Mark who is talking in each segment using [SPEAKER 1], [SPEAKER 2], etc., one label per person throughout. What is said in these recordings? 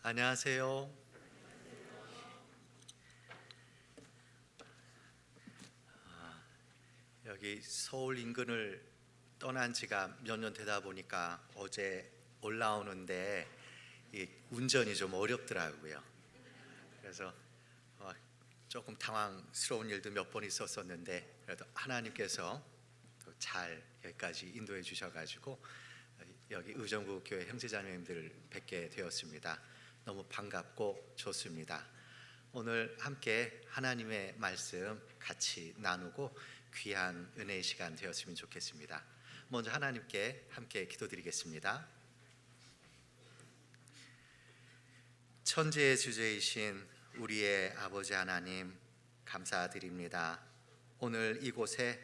[SPEAKER 1] 안녕하세요. 여기 서울 인근을 떠난 지가 몇 년 되다 보니까 어제 올라오는데 이 운전이 좀 어렵더라고요. 그래서 조금 당황스러운 일도 몇 번 있었었는데 그래도 하나님께서 또 잘 여기까지 인도해 주셔가지고 여기 의정부 교회 형제자매님들을 뵙게 되었습니다. 너무 반갑고 좋습니다. 오늘 함께 하나님의 말씀 같이 나누고 귀한 은혜의 시간 되었으면 좋겠습니다. 먼저 하나님께 함께 기도드리겠습니다. 천지의 주제이신 우리의 아버지 하나님, 감사드립니다. 오늘 이곳에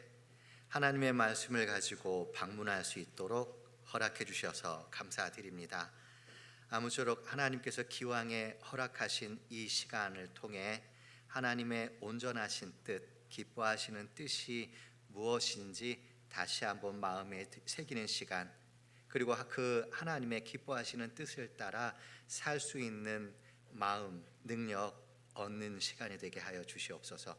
[SPEAKER 1] 하나님의 말씀을 가지고 방문할 수 있도록 허락해 주셔서 감사드립니다. 아무쪼록 하나님께서 기왕에 허락하신 이 시간을 통해 하나님의 온전하신 뜻, 기뻐하시는 뜻이 무엇인지 다시 한번 마음에 새기는 시간, 그리고 그 하나님의 기뻐하시는 뜻을 따라 살 수 있는 마음, 능력 얻는 시간이 되게 하여 주시옵소서.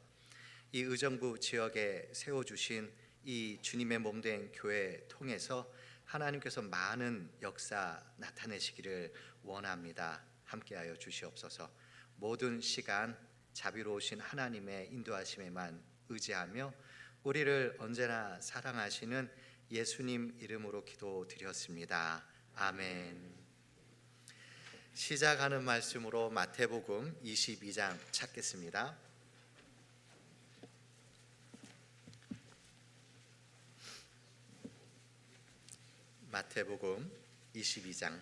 [SPEAKER 1] 이 의정부 지역에 세워주신 이 주님의 몸된 교회 통해서 하나님께서 많은 역사 나타내시기를 원합니다. 함께하여 주시옵소서. 모든 시간 자비로우신 하나님의 인도하심에만 의지하며 우리를 언제나 사랑하시는 예수님 이름으로 기도드렸습니다. 아멘. 시작하는 말씀으로 마태복음 22장 찾겠습니다. 마태복음 22장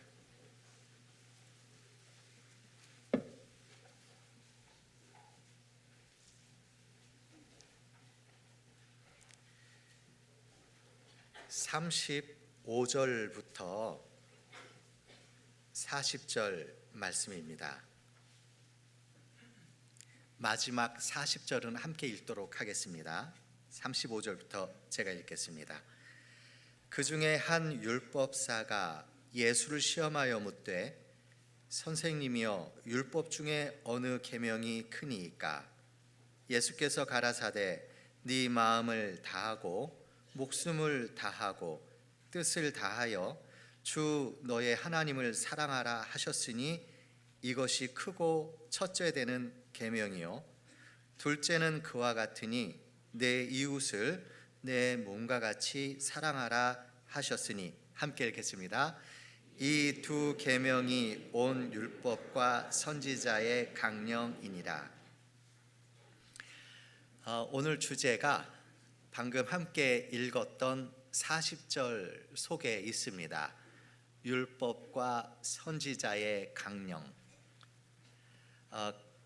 [SPEAKER 1] 35절부터 40절 말씀입니다. 마지막 40절은 함께 읽도록 하겠습니다. 35절부터 제가 읽겠습니다. 그 중에 한 율법사가 예수를 시험하여 묻되 선생님이여 율법 중에 어느 계명이 크니이까? 예수께서 가라사대 네 마음을 다하고 목숨을 다하고 뜻을 다하여 주 너의 하나님을 사랑하라 하셨으니 이것이 크고 첫째 되는 계명이요 둘째는 그와 같으니 내 이웃을 내 몸과 같이 사랑하라 하셨으니. 함께 읽겠습니다. 이 두 계명이 온 율법과 선지자의 강령이니라. 오늘 주제가 방금 함께 읽었던 40절 속에 있습니다. 율법과 선지자의 강령.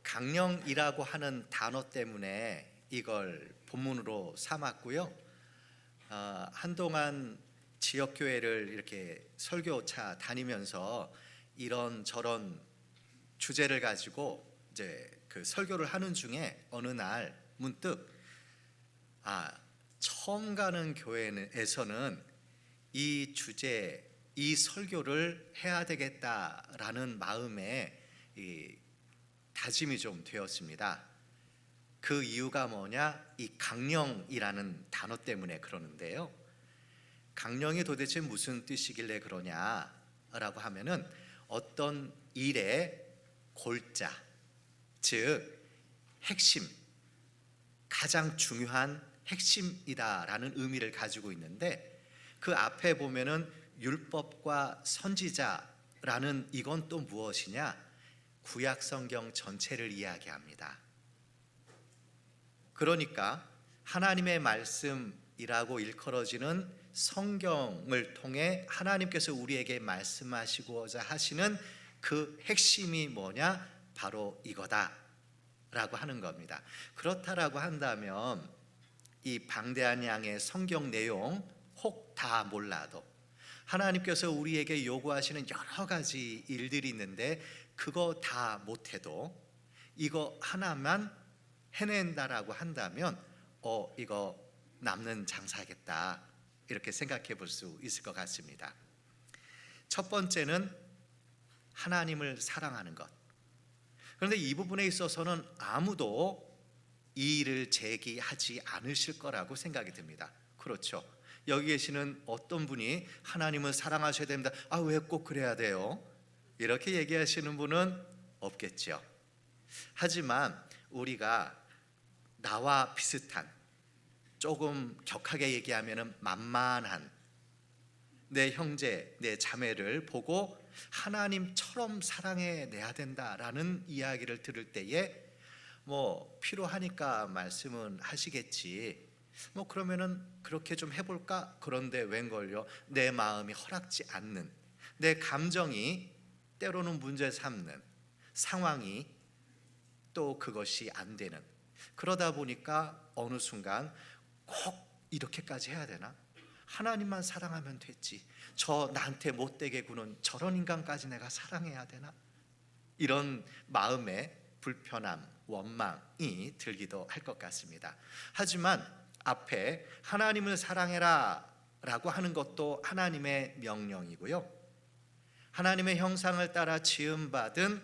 [SPEAKER 1] 강령이라고 하는 단어 때문에 이걸 본문으로 삼았고요. 한동안 지역교회를 이렇게 설교차 다니면서 이런저런 주제를 가지고 이제 그 설교를 하는 중에 어느 날 문득 처음 가는 교회에서는 이 주제, 이 설교를 해야 되겠다라는 마음에 이 다짐이 좀 되었습니다. 그 이유가 뭐냐? 이 강령이라는 단어 때문에 그러는데요. 강령이 도대체 무슨 뜻이길래 그러냐라고 하면은 어떤 일의 골자, 즉 핵심, 가장 중요한 핵심이다라는 의미를 가지고 있는데 그 앞에 보면은 율법과 선지자라는 이건 또 무엇이냐? 구약 성경 전체를 이야기합니다. 그러니까 하나님의 말씀이라고 일컬어지는 성경을 통해 하나님께서 우리에게 말씀하시고자 하시는 그 핵심이 뭐냐? 바로 이거다 라고 하는 겁니다. 그렇다라고 한다면 이 방대한 양의 성경 내용 혹 다 몰라도 하나님께서 우리에게 요구하시는 여러 가지 일들이 있는데 그거 다 못해도 이거 하나만 해낸다라고 한다면 이거 남는 장사겠다 이렇게 생각해 볼 수 있을 것 같습니다. 첫 번째는 하나님을 사랑하는 것. 그런데 이 부분에 있어서는 아무도 이 일을 제기하지 않으실 거라고 생각이 듭니다. 그렇죠? 여기 계시는 어떤 분이 하나님을 사랑하셔야 됩니다. 아, 왜 꼭 그래야 돼요? 이렇게 얘기하시는 분은 없겠죠. 하지만 우리가 나와 비슷한, 조금 격하게 얘기하면 만만한 내 형제, 내 자매를 보고 하나님처럼 사랑해내야 된다라는 이야기를 들을 때에 필요하니까 말씀은 하시겠지, 그러면은 그렇게 좀 해볼까? 그런데 웬걸요, 내 마음이 허락지 않는, 내 감정이 때로는 문제 삼는 상황이 또 그것이 안 되는, 그러다 보니까 어느 순간 꼭 이렇게까지 해야 되나? 하나님만 사랑하면 됐지, 저 나한테 못되게 구는 저런 인간까지 내가 사랑해야 되나? 이런 마음의 불편함, 원망이 들기도 할 것 같습니다. 하지만 앞에 하나님을 사랑해라 라고 하는 것도 하나님의 명령이고요, 하나님의 형상을 따라 지음받은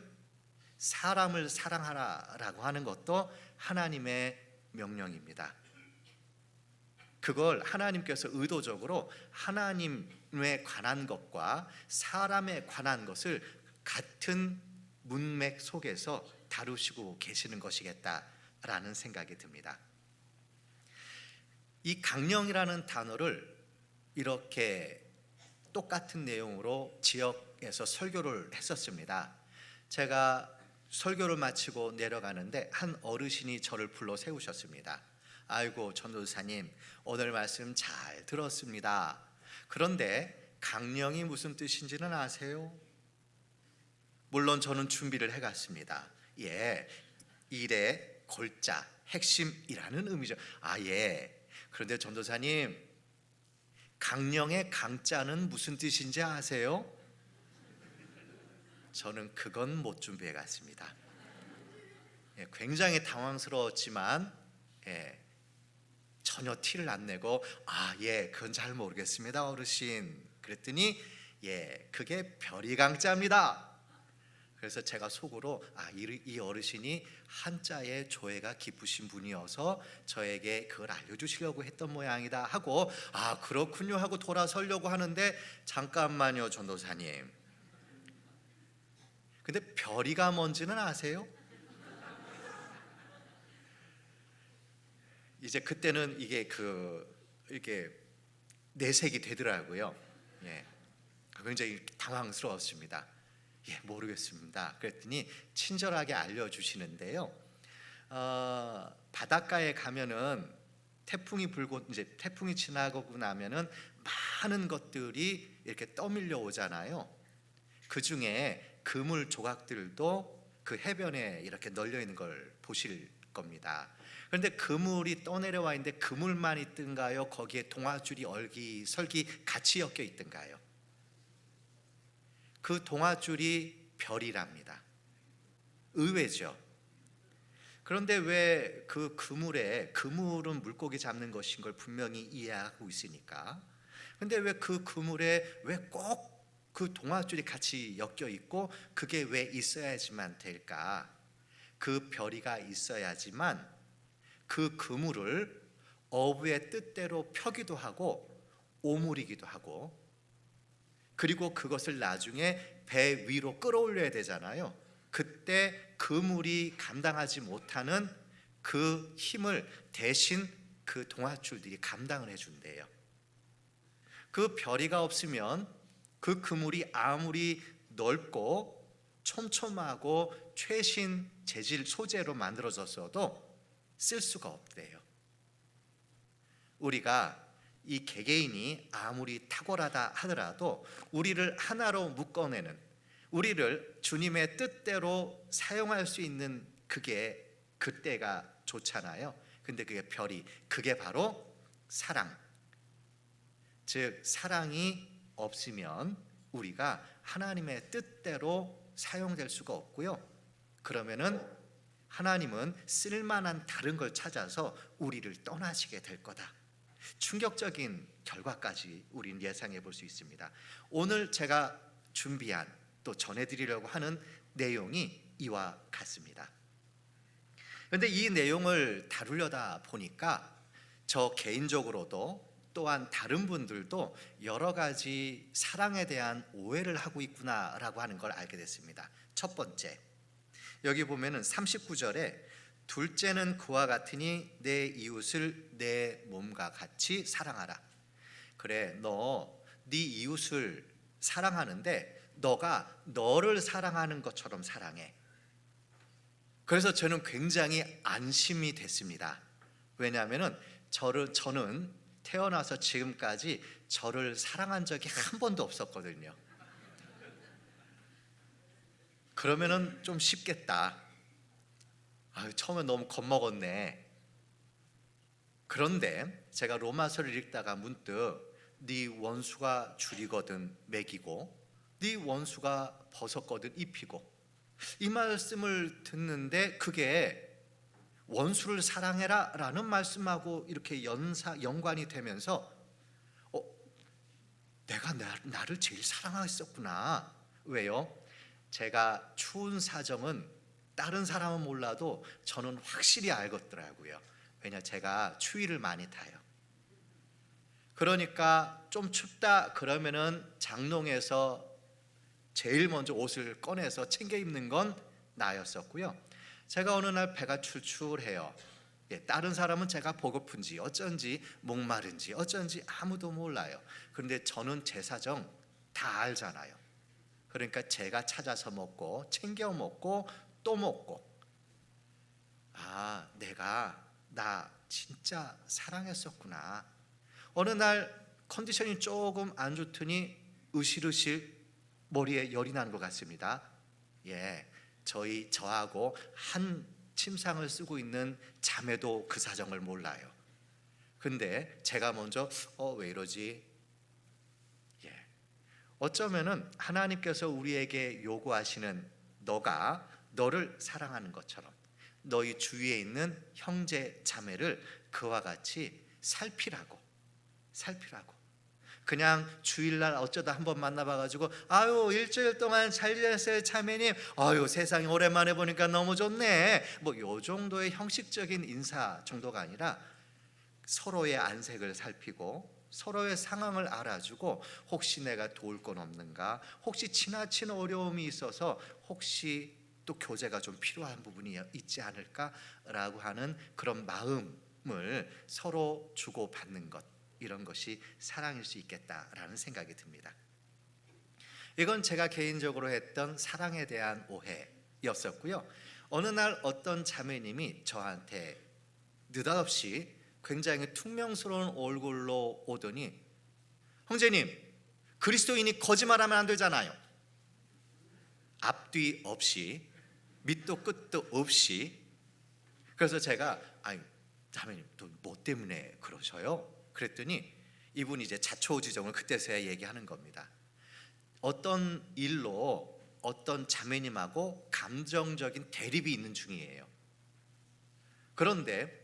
[SPEAKER 1] 사람을 사랑하라 라고 하는 것도 하나님의 명령입니다. 그걸 하나님께서 의도적으로 하나님에 관한 것과 사람에 관한 것을 같은 문맥 속에서 다루시고 계시는 것이겠다라는 생각이 듭니다. 이 강령이라는 단어를 이렇게 똑같은 내용으로 지역에서 설교를 했었습니다. 제가 설교를 마치고 내려가는데 한 어르신이 저를 불러 세우셨습니다. 아이고, 전도사님, 오늘 말씀 잘 들었습니다. 그런데 강령이 무슨 뜻인지는 아세요? 물론 저는 준비를 해갔습니다. 예, 일의 골자, 핵심이라는 의미죠. 아, 예. 그런데 전도사님, 강령의 강자는 무슨 뜻인지 아세요? 저는 그건 못 준비해 갔습니다. 예, 굉장히 당황스러웠지만 전혀 티를 안 내고 예, 그건 잘 모르겠습니다, 어르신. 그랬더니 그게 별이 강자입니다. 그래서 제가 속으로 이 어르신이 한자에 조예가 깊으신 분이어서 저에게 그걸 알려주시려고 했던 모양이다 하고 그렇군요 하고 돌아서려고 하는데, 잠깐만요, 전도사님. 근데 별이가 뭔지는 아세요? 이제 그때는 이게 내색이 되더라고요. 굉장히 당황스러웠습니다. 모르겠습니다. 그랬더니 친절하게 알려주시는데요. 바닷가에 가면은 태풍이 불고 이제 태풍이 지나고 나면은 많은 것들이 이렇게 떠밀려 오잖아요. 그 중에 그물 조각들도 그 해변에 이렇게 널려 있는 걸 보실 겁니다. 그런데 그물이 떠내려와 있는데 그물만 있든가요? 거기에 동아줄이 얼기설기 같이 엮여 있든가요? 그 동아줄이 별이랍니다. 의외죠. 그런데 왜 그 그물은 물고기 잡는 것인 걸 분명히 이해하고 있으니까, 근데 왜 그 그물에 왜 꼭 그 동아줄이 같이 엮여 있고 그게 왜 있어야지만 될까? 그 별이가 있어야지만 그 그물을 어부의 뜻대로 펴기도 하고 오므리기도 하고, 그리고 그것을 나중에 배 위로 끌어올려야 되잖아요. 그때 그물이 감당하지 못하는 그 힘을 대신 그 동아줄들이 감당을 해준대요. 그 별이가 없으면 그 그물이 아무리 넓고 촘촘하고 최신 재질 소재로 만들어졌어도 쓸 수가 없대요. 우리가 이 개개인이 아무리 탁월하다 하더라도 우리를 하나로 묶어내는, 우리를 주님의 뜻대로 사용할 수 있는 그게 그때가 좋잖아요. 근데 그게 바로 사랑. 즉 사랑이 없으면 우리가 하나님의 뜻대로 사용될 수가 없고요. 그러면은 하나님은 쓸만한 다른 걸 찾아서 우리를 떠나시게 될 거다. 충격적인 결과까지 우리는 예상해 볼 수 있습니다. 오늘 제가 준비한 또 전해드리려고 하는 내용이 이와 같습니다. 그런데 이 내용을 다루려다 보니까 저 개인적으로도 또한 다른 분들도 여러 가지 사랑에 대한 오해를 하고 있구나라고 하는 걸 알게 됐습니다. 첫 번째, 여기 보면은 39절에 둘째는 그와 같으니 내 이웃을 내 몸과 같이 사랑하라. 그래, 네 이웃을 사랑하는데 너가 너를 사랑하는 것처럼 사랑해. 그래서 저는 굉장히 안심이 됐습니다. 왜냐하면 저는 태어나서 지금까지 저를 사랑한 적이 한 번도 없었거든요. 그러면은 좀 쉽겠다. 처음에 너무 겁먹었네. 그런데 제가 로마서를 읽다가 문득 네 원수가 줄이거든 먹이고 네 원수가 벗었거든 입히고, 이 말씀을 듣는데 그게 원수를 사랑해라 라는 말씀하고 이렇게 연관이 되면서 내가 나를 제일 사랑했었구나. 왜요? 제가 추운 사정은 다른 사람은 몰라도 저는 확실히 알겠더라고요. 왜냐, 제가 추위를 많이 타요. 그러니까 좀 춥다 그러면은 장롱에서 제일 먼저 옷을 꺼내서 챙겨 입는 건 나였었고요. 제가 어느 날 배가 출출해요. 다른 사람은 제가 배고픈지 어쩐지 목마른지 어쩐지 아무도 몰라요. 그런데 저는 제 사정 다 알잖아요. 그러니까 제가 찾아서 먹고 챙겨 먹고 또 먹고, 내가 나 진짜 사랑했었구나. 어느 날 컨디션이 조금 안 좋더니 으실으실 머리에 열이 나는 것 같습니다. 저하고 한 침상을 쓰고 있는 자매도 그 사정을 몰라요. 근데 제가 먼저 왜 이러지? 어쩌면은 하나님께서 우리에게 요구하시는 너가 너를 사랑하는 것처럼 너희 주위에 있는 형제 자매를 그와 같이 살피라고. 그냥 주일날 어쩌다 한번 만나봐가지고 일주일 동안 잘 지냈어요 자매님, 세상에 오랜만에 보니까 너무 좋네, 요 정도의 형식적인 인사 정도가 아니라 서로의 안색을 살피고 서로의 상황을 알아주고, 혹시 내가 도울 건 없는가, 혹시 지나친 어려움이 있어서 혹시 또 교제가 좀 필요한 부분이 있지 않을까라고 하는 그런 마음을 서로 주고받는 것, 이런 것이 사랑일 수 있겠다라는 생각이 듭니다. 이건 제가 개인적으로 했던 사랑에 대한 오해였었고요. 어느 날 어떤 자매님이 저한테 느닷없이 굉장히 퉁명스러운 얼굴로 오더니, 형제님, 그리스도인이 거짓말하면 안 되잖아요. 앞뒤 없이 밑도 끝도 없이. 그래서 제가 자매님 또 뭐 때문에 그러셔요? 그랬더니 이분이 이제 자초지종을 그때서야 얘기하는 겁니다. 어떤 일로 어떤 자매님하고 감정적인 대립이 있는 중이에요. 그런데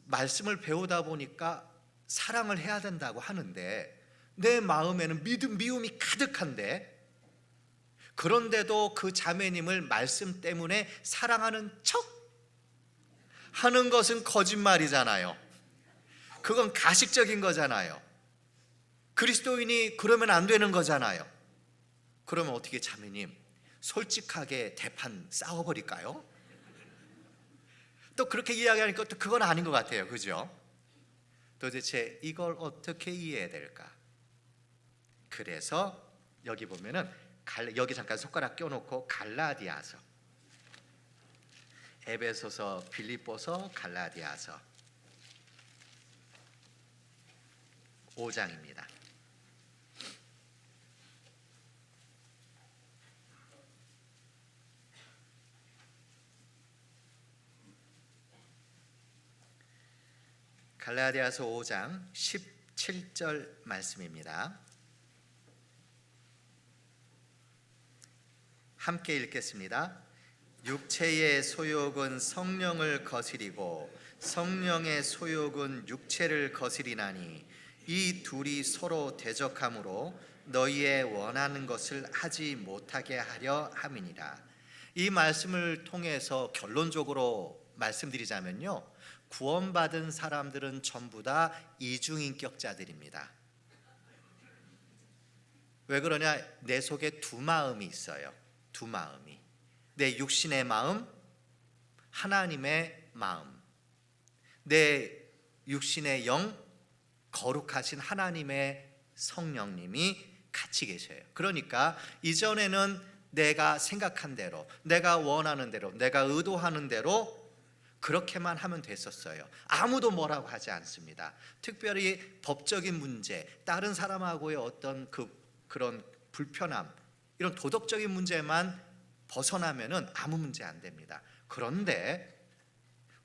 [SPEAKER 1] 말씀을 배우다 보니까 사랑을 해야 된다고 하는데 내 마음에는 미움이 가득한데, 그런데도 그 자매님을 말씀 때문에 사랑하는 척 하는 것은 거짓말이잖아요. 그건 가식적인 거잖아요. 그리스도인이 그러면 안 되는 거잖아요. 그러면 어떻게 자매님 솔직하게 대판 싸워버릴까요? 또 그렇게 이야기하니까 또 그건 아닌 것 같아요. 그죠? 도대체 이걸 어떻게 이해해야 될까? 그래서 여기 보면은 여기 잠깐 손가락 껴놓고 갈라디아서, 에베소서, 빌립보서, 갈라디아서 5장입니다. 갈라디아서 5장 17절 말씀입니다. 함께 읽겠습니다. 육체의 소욕은 성령을 거스리고 성령의 소욕은 육체를 거스리나니 이 둘이 서로 대적함으로 너희의 원하는 것을 하지 못하게 하려 함이니라. 이 말씀을 통해서 결론적으로 말씀드리자면요, 구원받은 사람들은 전부 다 이중인격자들입니다. 왜 그러냐? 내 속에 두 마음이 있어요. 두 마음이. 내 육신의 마음, 하나님의 마음. 내 육신의 영, 거룩하신 하나님의 성령님이 같이 계셔요. 그러니까 이전에는 내가 생각한 대로, 내가 원하는 대로, 내가 의도하는 대로 그렇게만 하면 됐었어요. 아무도 뭐라고 하지 않습니다. 특별히 법적인 문제, 다른 사람하고의 어떤 그런 불편함, 이런 도덕적인 문제만 벗어나면은 아무 문제 안 됩니다. 그런데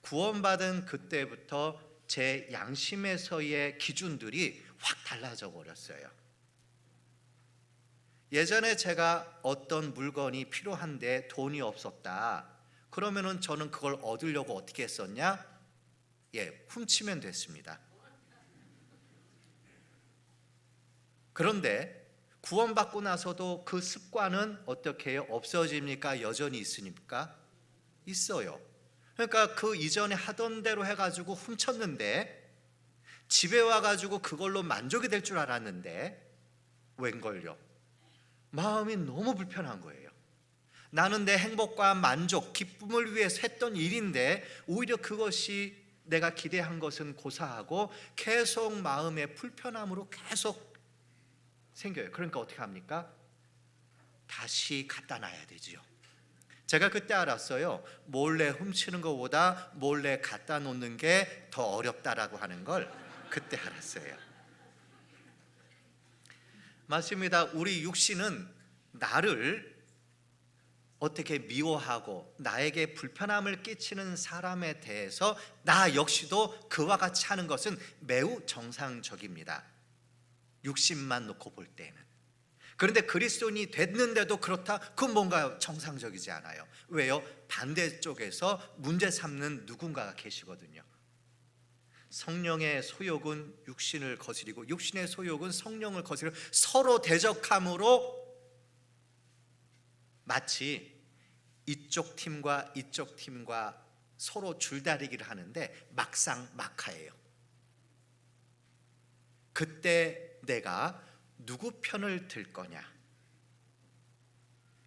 [SPEAKER 1] 구원받은 그때부터 제 양심에서의 기준들이 확 달라져 버렸어요. 예전에 제가 어떤 물건이 필요한데 돈이 없었다. 그러면은 저는 그걸 얻으려고 어떻게 했었냐? 훔치면 됐습니다. 그런데 구원받고 나서도 그 습관은 어떻게 해요? 없어집니까? 여전히 있으니까? 있어요. 그러니까 그 이전에 하던 대로 해가지고 훔쳤는데 집에 와가지고 그걸로 만족이 될 줄 알았는데 웬걸요? 마음이 너무 불편한 거예요. 나는 내 행복과 만족, 기쁨을 위해서 했던 일인데 오히려 그것이 내가 기대한 것은 고사하고 계속 마음의 불편함으로 계속 생겨요. 그러니까 어떻게 합니까? 다시 갖다 놔야 되지요. 제가 그때 알았어요. 몰래 훔치는 것보다 몰래 갖다 놓는 게 더 어렵다라고 하는 걸 그때 알았어요. 맞습니다. 우리 육신은 나를 어떻게 미워하고 나에게 불편함을 끼치는 사람에 대해서 나 역시도 그와 같이 하는 것은 매우 정상적입니다. 육신만 놓고 볼 때는. 그런데 그리스도인이 됐는데도 그렇다? 그건 뭔가 정상적이지 않아요. 왜요? 반대쪽에서 문제 삼는 누군가가 계시거든요. 성령의 소욕은 육신을 거스리고 육신의 소욕은 성령을 거스리고 서로 대적함으로 마치 이쪽 팀과 이쪽 팀과 서로 줄다리기를 하는데 막상 막하예요. 그때 내가 누구 편을 들 거냐?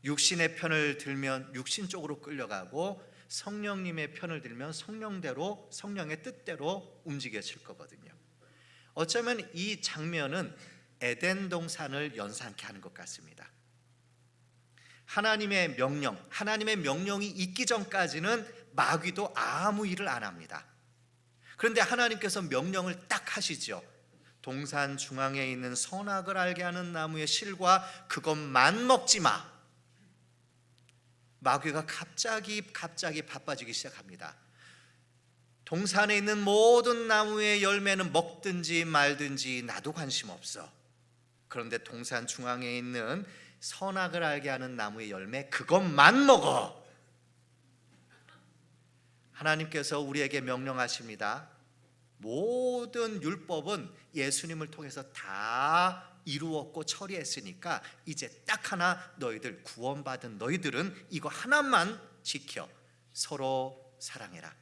[SPEAKER 1] 육신의 편을 들면 육신 쪽으로 끌려가고 성령님의 편을 들면 성령대로, 성령의 뜻대로 움직여질 거거든요. 어쩌면 이 장면은 에덴 동산을 연상케 하는 것 같습니다. 하나님의 명령, 하나님의 명령이 있기 전까지는 마귀도 아무 일을 안 합니다. 그런데 하나님께서 명령을 딱 하시죠. 동산 중앙에 있는 선악을 알게 하는 나무의 실과 그것만 먹지 마. 마귀가 갑자기 바빠지기 시작합니다. 동산에 있는 모든 나무의 열매는 먹든지 말든지 나도 관심 없어. 그런데 동산 중앙에 있는 선악을 알게 하는 나무의 열매 그것만 먹어. 하나님께서 우리에게 명령하십니다. 모든 율법은 예수님을 통해서 다 이루었고 처리했으니까 이제 딱 하나, 너희들 구원받은 너희들은 이거 하나만 지켜. 서로 사랑해라.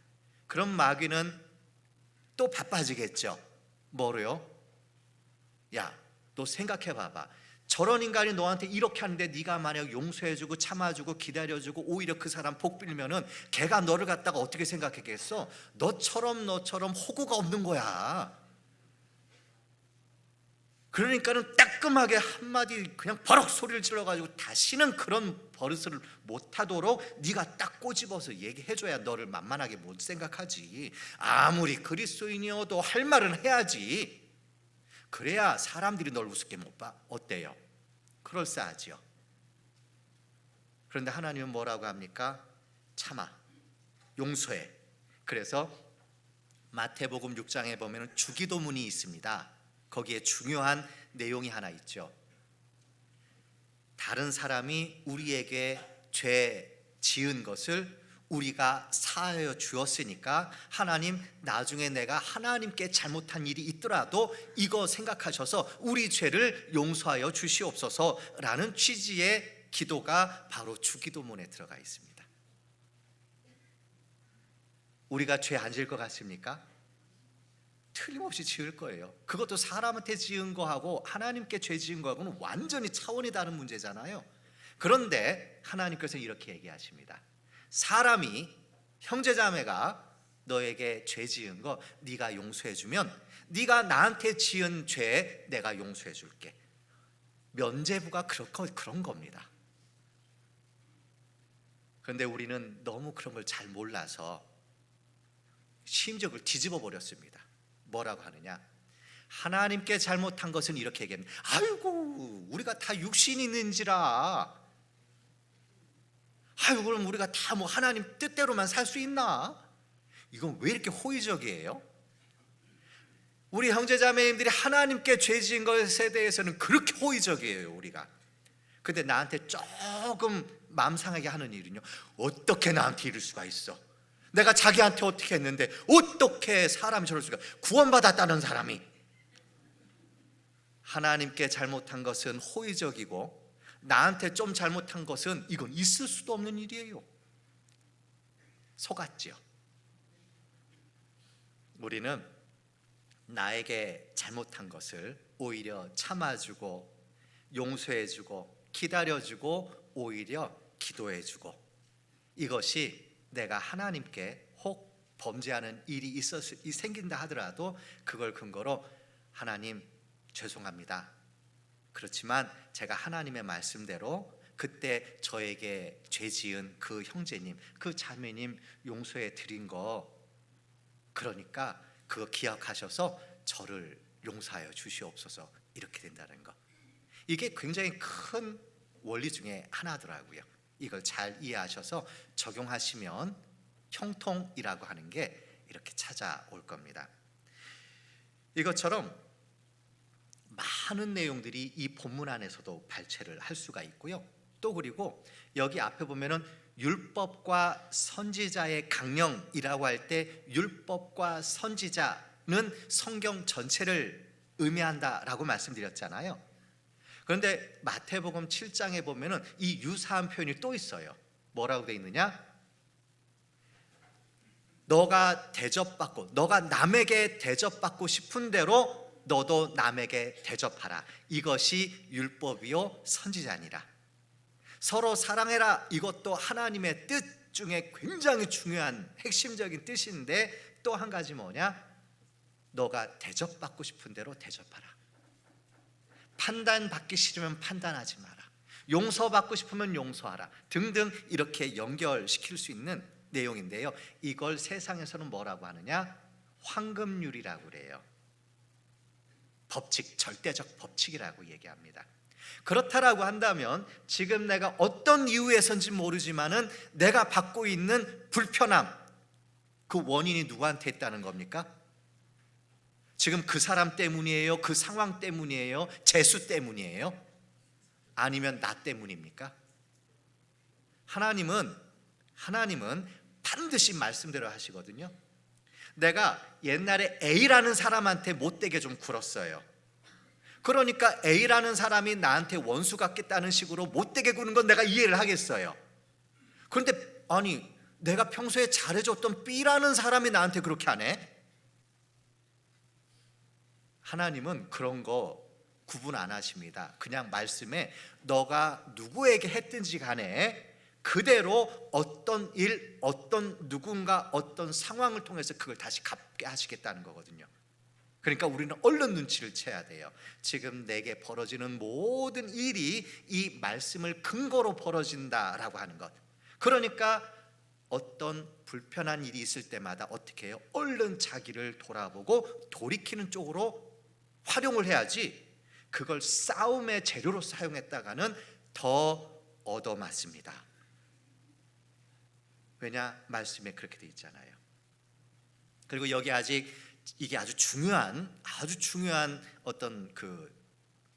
[SPEAKER 1] 그럼 마귀는 또 바빠지겠죠. 뭐로요? 야, 너 생각해 봐봐. 저런 인간이 너한테 이렇게 하는데 네가 만약 용서해주고 참아주고 기다려주고 오히려 그 사람 복 빌면은 걔가 너를 갖다가 어떻게 생각했겠어? 너처럼 호구가 없는 거야. 그러니까는 따끔하게 한마디 그냥 버럭 소리를 질러가지고 다시는 그런 버릇을 못하도록 네가 딱 꼬집어서 얘기해줘야 너를 만만하게 못 생각하지. 아무리 그리스도인이어도 할 말은 해야지. 그래야 사람들이 널 우습게 못 봐. 어때요? 그럴싸하지요. 그런데 하나님은 뭐라고 합니까? 참아, 용서해. 그래서 마태복음 6장에 보면 주기도문이 있습니다. 거기에 중요한 내용이 하나 있죠. 다른 사람이 우리에게 죄 지은 것을 우리가 사하여 주었으니까 하나님, 나중에 내가 하나님께 잘못한 일이 있더라도 이거 생각하셔서 우리 죄를 용서하여 주시옵소서라는 취지의 기도가 바로 주기도문에 들어가 있습니다. 우리가 죄 안 지을 것 같습니까? 틀림없이 지을 거예요. 그것도 사람한테 지은 거하고 하나님께 죄 지은 거하고는 완전히 차원이 다른 문제잖아요. 그런데 하나님께서 이렇게 얘기하십니다. 사람이, 형제자매가 너에게 죄 지은 거 네가 용서해 주면 네가 나한테 지은 죄 내가 용서해 줄게. 면죄부가 그런 겁니다. 그런데 우리는 너무 그런 걸 잘 몰라서 심지어 그걸 뒤집어 버렸습니다. 뭐라고 하느냐? 하나님께 잘못한 것은 이렇게 얘기합니다. 아이고, 우리가 다 육신이 있는지라. 아이고, 그럼 우리가 다 뭐 하나님 뜻대로만 살 수 있나? 이건 왜 이렇게 호의적이에요? 우리 형제자매님들이 하나님께 죄 지은 것에 대해서는 그렇게 호의적이에요, 우리가. 근데 나한테 조금 마음 상하게 하는 일은요, 어떻게 나한테 이럴 수가 있어? 내가 자기한테 어떻게 했는데 어떻게 사람이 저럴 수가? 구원받았다는 사람이. 하나님께 잘못한 것은 호의적이고 나한테 좀 잘못한 것은 이건 있을 수도 없는 일이에요. 속았지요. 우리는 나에게 잘못한 것을 오히려 참아주고 용서해주고 기다려주고 오히려 기도해주고, 이것이 내가 하나님께 혹 범죄하는 일이 생긴다 하더라도 그걸 근거로 하나님 죄송합니다. 그렇지만 제가 하나님의 말씀대로 그때 저에게 죄 지은 그 형제님, 그 자매님 용서해 드린 거, 그러니까 그거 기억하셔서 저를 용서하여 주시옵소서. 이렇게 된다는 거. 이게 굉장히 큰 원리 중에 하나더라고요. 이걸 잘 이해하셔서 적용하시면 형통이라고 하는 게 이렇게 찾아올 겁니다. 이것처럼 많은 내용들이 이 본문 안에서도 발췌를 할 수가 있고요. 또 그리고 여기 앞에 보면은 율법과 선지자의 강령이라고 할 때 율법과 선지자는 성경 전체를 의미한다라고 말씀드렸잖아요. 그런데 마태복음 7장에 보면은 이 유사한 표현이 또 있어요. 뭐라고 되어 있느냐? 너가 대접받고, 너가 남에게 대접받고 싶은 대로 너도 남에게 대접하라. 이것이 율법이요 선지자니라. 서로 사랑해라. 이것도 하나님의 뜻 중에 굉장히 중요한 핵심적인 뜻인데, 또 한 가지 뭐냐? 너가 대접받고 싶은 대로 대접하라. 판단받기 싫으면 판단하지 마라. 용서받고 싶으면 용서하라. 등등 이렇게 연결시킬 수 있는 내용인데요. 이걸 세상에서는 뭐라고 하느냐? 황금률이라고 그래요. 법칙, 절대적 법칙이라고 얘기합니다. 그렇다라고 한다면 지금 내가 어떤 이유에서인지 모르지만은 내가 받고 있는 불편함, 그 원인이 누구한테 있다는 겁니까? 지금 그 사람 때문이에요? 그 상황 때문이에요? 재수 때문이에요? 아니면 나 때문입니까? 하나님은 반드시 말씀대로 하시거든요. 내가 옛날에 A라는 사람한테 못되게 좀 굴었어요. 그러니까 A라는 사람이 나한테 원수 같겠다는 식으로 못되게 구는 건 내가 이해를 하겠어요. 그런데 아니, 내가 평소에 잘해줬던 B라는 사람이 나한테 그렇게 하네? 하나님은 그런 거 구분 안 하십니다. 그냥 말씀에 너가 누구에게 했든지 간에 그대로 어떤 일, 어떤 누군가, 어떤 상황을 통해서 그걸 다시 갚게 하시겠다는 거거든요. 그러니까 우리는 얼른 눈치를 채야 돼요. 지금 내게 벌어지는 모든 일이 이 말씀을 근거로 벌어진다라고 하는 것. 그러니까 어떤 불편한 일이 있을 때마다 어떻게 해요? 얼른 자기를 돌아보고 돌이키는 쪽으로 활용을 해야지, 그걸 싸움의 재료로 사용했다가는 더 얻어맞습니다. 왜냐? 말씀에 그렇게 돼 있잖아요. 그리고 여기 이게 아주 중요한 어떤 그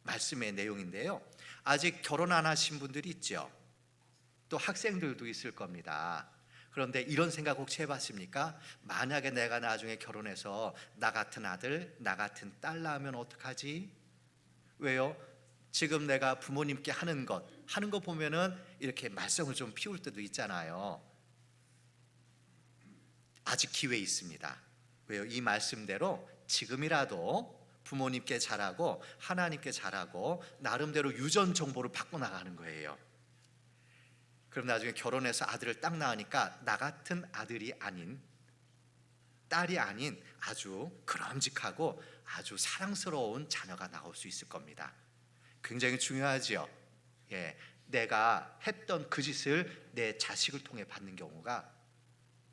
[SPEAKER 1] 말씀의 내용인데요. 아직 결혼 안 하신 분들이 있죠. 또 학생들도 있을 겁니다. 그런데 이런 생각 혹시 해봤습니까? 만약에 내가 나중에 결혼해서 나 같은 아들, 나 같은 딸 낳으면 어떡하지? 왜요? 지금 내가 부모님께 하는 것 보면은 이렇게 말썽을 좀 피울 때도 있잖아요. 아직 기회 있습니다. 왜요? 이 말씀대로 지금이라도 부모님께 잘하고 하나님께 잘하고 나름대로 유전 정보를 받고 나가는 거예요. 그럼 나중에 결혼해서 아들을 딱 낳으니까 나 같은 아들이 아닌, 딸이 아닌 아주 그럼직하고 아주 사랑스러운 자녀가 나올 수 있을 겁니다. 굉장히 중요하지요. 예, 내가 했던 그 짓을 내 자식을 통해 받는 경우가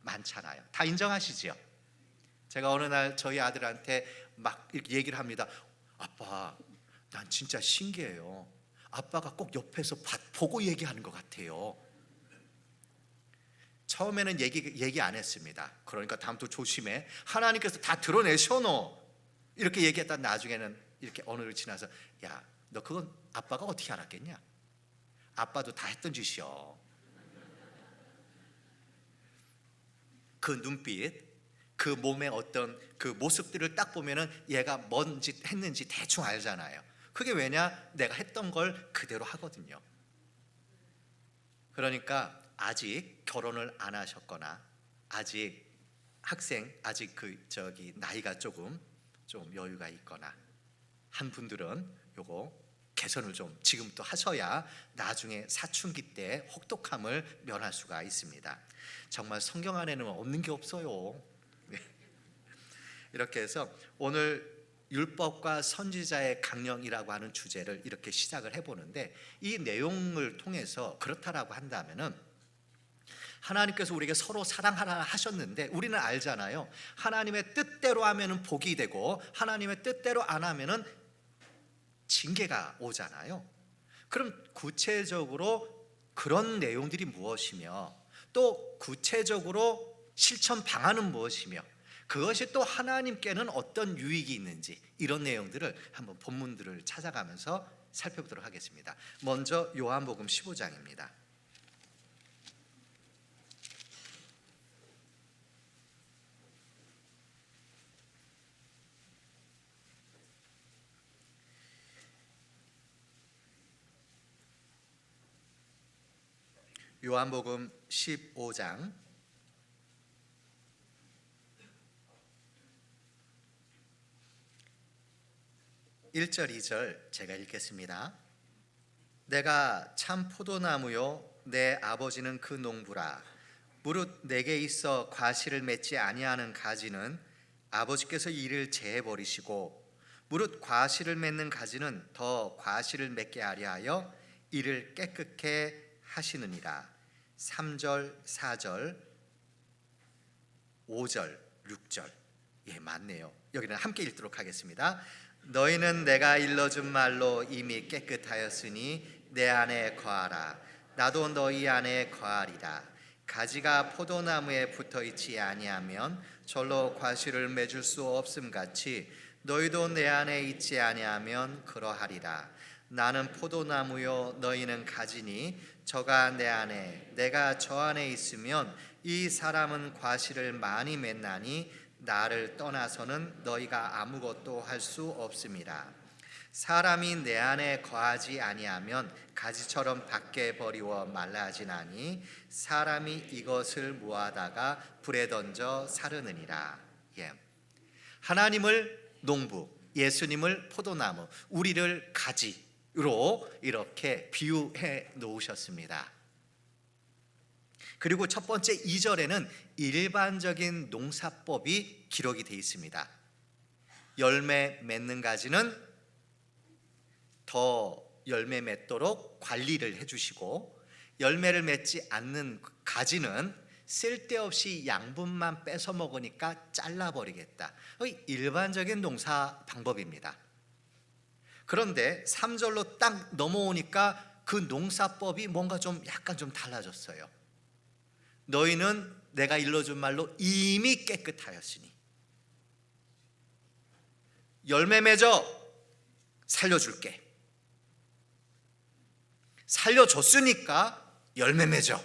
[SPEAKER 1] 많잖아요. 다 인정하시지요? 제가 어느 날 저희 아들한테 막 이렇게 얘기를 합니다. 아빠, 난 진짜 신기해요. 아빠가 꼭 옆에서 보고 얘기하는 것 같아요. 처음에는 얘기 안 했습니다. 그러니까 다음부터 조심해. 하나님께서 다 드러내셔 너. 이렇게 얘기했다 나중에는 이렇게 어느 날 지나서 야, 너 그건 아빠가 어떻게 알았겠냐? 아빠도 다 했던 짓이요. 그 눈빛, 그 몸의 어떤 그 모습들을 딱 보면은 얘가 뭔 짓 했는지 대충 알잖아요. 그게 왜냐? 내가 했던 걸 그대로 하거든요. 그러니까 아직 결혼을 안 하셨거나 아직 학생, 아직 나이가 좀 여유가 있거나 한 분들은 요거 개선을 좀 지금부터 하셔야 나중에 사춘기 때 혹독함을 면할 수가 있습니다. 정말 성경 안에는 없는 게 없어요. 이렇게 해서 오늘 율법과 선지자의 강령이라고 하는 주제를 이렇게 시작을 해보는데, 이 내용을 통해서 그렇다라고 한다면은 하나님께서 우리에게 서로 사랑하라 하셨는데 우리는 알잖아요. 하나님의 뜻대로 하면은 복이 되고 하나님의 뜻대로 안 하면은 징계가 오잖아요. 그럼 구체적으로 그런 내용들이 무엇이며 또 구체적으로 실천 방안은 무엇이며 그것이 또 하나님께는 어떤 유익이 있는지, 이런 내용들을 한번 본문들을 찾아가면서 살펴보도록 하겠습니다. 먼저 요한복음 15장입니다. 요한복음 15장 1절 2절 제가 읽겠습니다. 내가 참 포도나무요 내 아버지는 그 농부라. 무릇 내게 있어 과실을 맺지 아니하는 가지는 아버지께서 이를 제해 버리시고 무릇 과실을 맺는 가지는 더 과실을 맺게 하려 하여 이를 깨끗게 하시느니라. 3절 4절 5절 6절 예, 맞네요. 여기는 함께 읽도록 하겠습니다. 너희는 내가 일러준 말로 이미 깨끗하였으니 내 안에 거하라. 나도 너희 안에 거하리라. 가지가 포도나무에 붙어있지 아니하면 절로 과실을 맺을 수 없음 같이 너희도 내 안에 있지 아니하면 그러하리라. 나는 포도나무요 너희는 가지니 저가 내 안에 내가 저 안에 있으면 이 사람은 과실을 많이 맺나니 나를 떠나서는 너희가 아무것도 할 수 없음이라. 사람이 내 안에 거하지 아니하면 가지처럼 밖에 버리워 말라지나니 사람이 이것을 모아다가 불에 던져 사르느니라. 예. 하나님을 농부, 예수님을 포도나무, 우리를 가지로 이렇게 비유해 놓으셨습니다. 그리고 첫 번째 2절에는 일반적인 농사법이 기록이 되어 있습니다. 열매 맺는 가지는 더 열매 맺도록 관리를 해주시고 열매를 맺지 않는 가지는 쓸데없이 양분만 뺏어 먹으니까 잘라버리겠다. 일반적인 농사 방법입니다. 그런데 3절로 딱 넘어오니까 그 농사법이 뭔가 약간 좀 달라졌어요. 너희는 내가 일러준 말로 이미 깨끗하였으니 열매 맺어 살려줄게. 살려줬으니까 열매 맺어.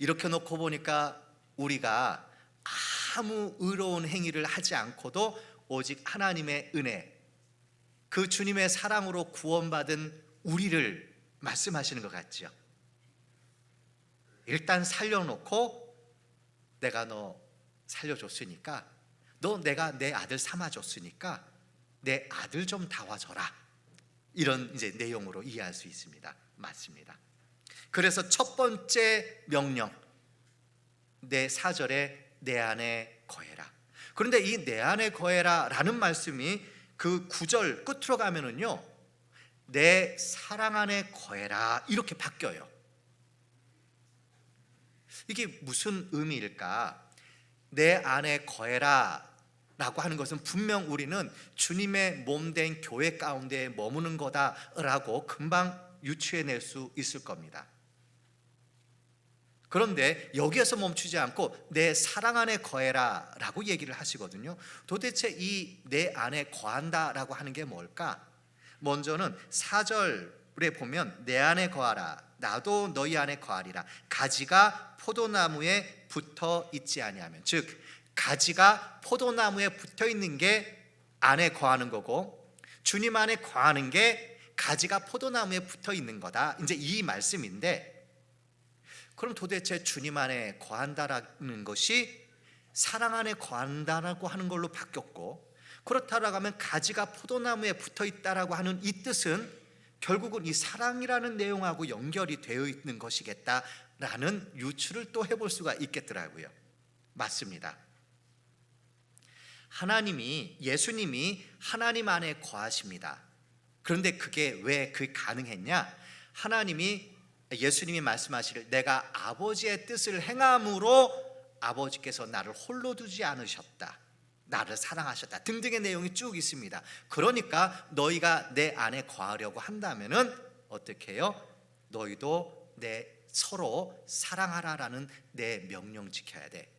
[SPEAKER 1] 이렇게 놓고 보니까 우리가 아무 의로운 행위를 하지 않고도 오직 하나님의 은혜, 그 주님의 사랑으로 구원받은 우리를 말씀하시는 것 같죠. 일단 살려놓고 내가 너 살려줬으니까, 내가 내 아들 삼아줬으니까 내 아들 좀 다와줘라, 이런 이제 내용으로 이해할 수 있습니다. 맞습니다. 그래서 첫 번째 명령, 내 4절에 내 안에 거해라. 그런데 이 내 안에 거해라 라는 말씀이 그 9절 끝으로 가면은요, 내 사랑 안에 거해라 이렇게 바뀌어요. 이게 무슨 의미일까? 내 안에 거해라 라고 하는 것은 분명 우리는 주님의 몸된 교회 가운데 머무는 거다라고 금방 유추해낼 수 있을 겁니다. 그런데 여기에서 멈추지 않고 내 사랑 안에 거해라 라고 얘기를 하시거든요. 도대체 이 내 안에 거한다 라고 하는 게 뭘까? 먼저는 4절에 보면 내 안에 거하라, 나도 너희 안에 거하리라. 가지가 포도나무에 붙어 있지 아니하면, 즉 가지가 포도나무에 붙어 있는 게 안에 거하는 거고, 주님 안에 거하는 게 가지가 포도나무에 붙어 있는 거다, 이제 이 말씀인데, 그럼 도대체 주님 안에 거한다라는 것이 사랑 안에 거한다라고 하는 걸로 바뀌었고, 그렇다라고 하면 가지가 포도나무에 붙어 있다라고 하는 이 뜻은 결국은 이 사랑이라는 내용하고 연결이 되어 있는 것이겠다라는 유추를 또 해볼 수가 있겠더라고요. 맞습니다. 예수님이 하나님 안에 거하십니다. 그런데 그게 왜 가능했냐? 예수님이 말씀하시길 내가 아버지의 뜻을 행함으로 아버지께서 나를 홀로 두지 않으셨다, 나를 사랑하셨다 등등의 내용이 쭉 있습니다. 그러니까 너희가 내 안에 거하려고 한다면은 어떻게 해요? 너희도 서로 사랑하라라는 내 명령 지켜야 돼.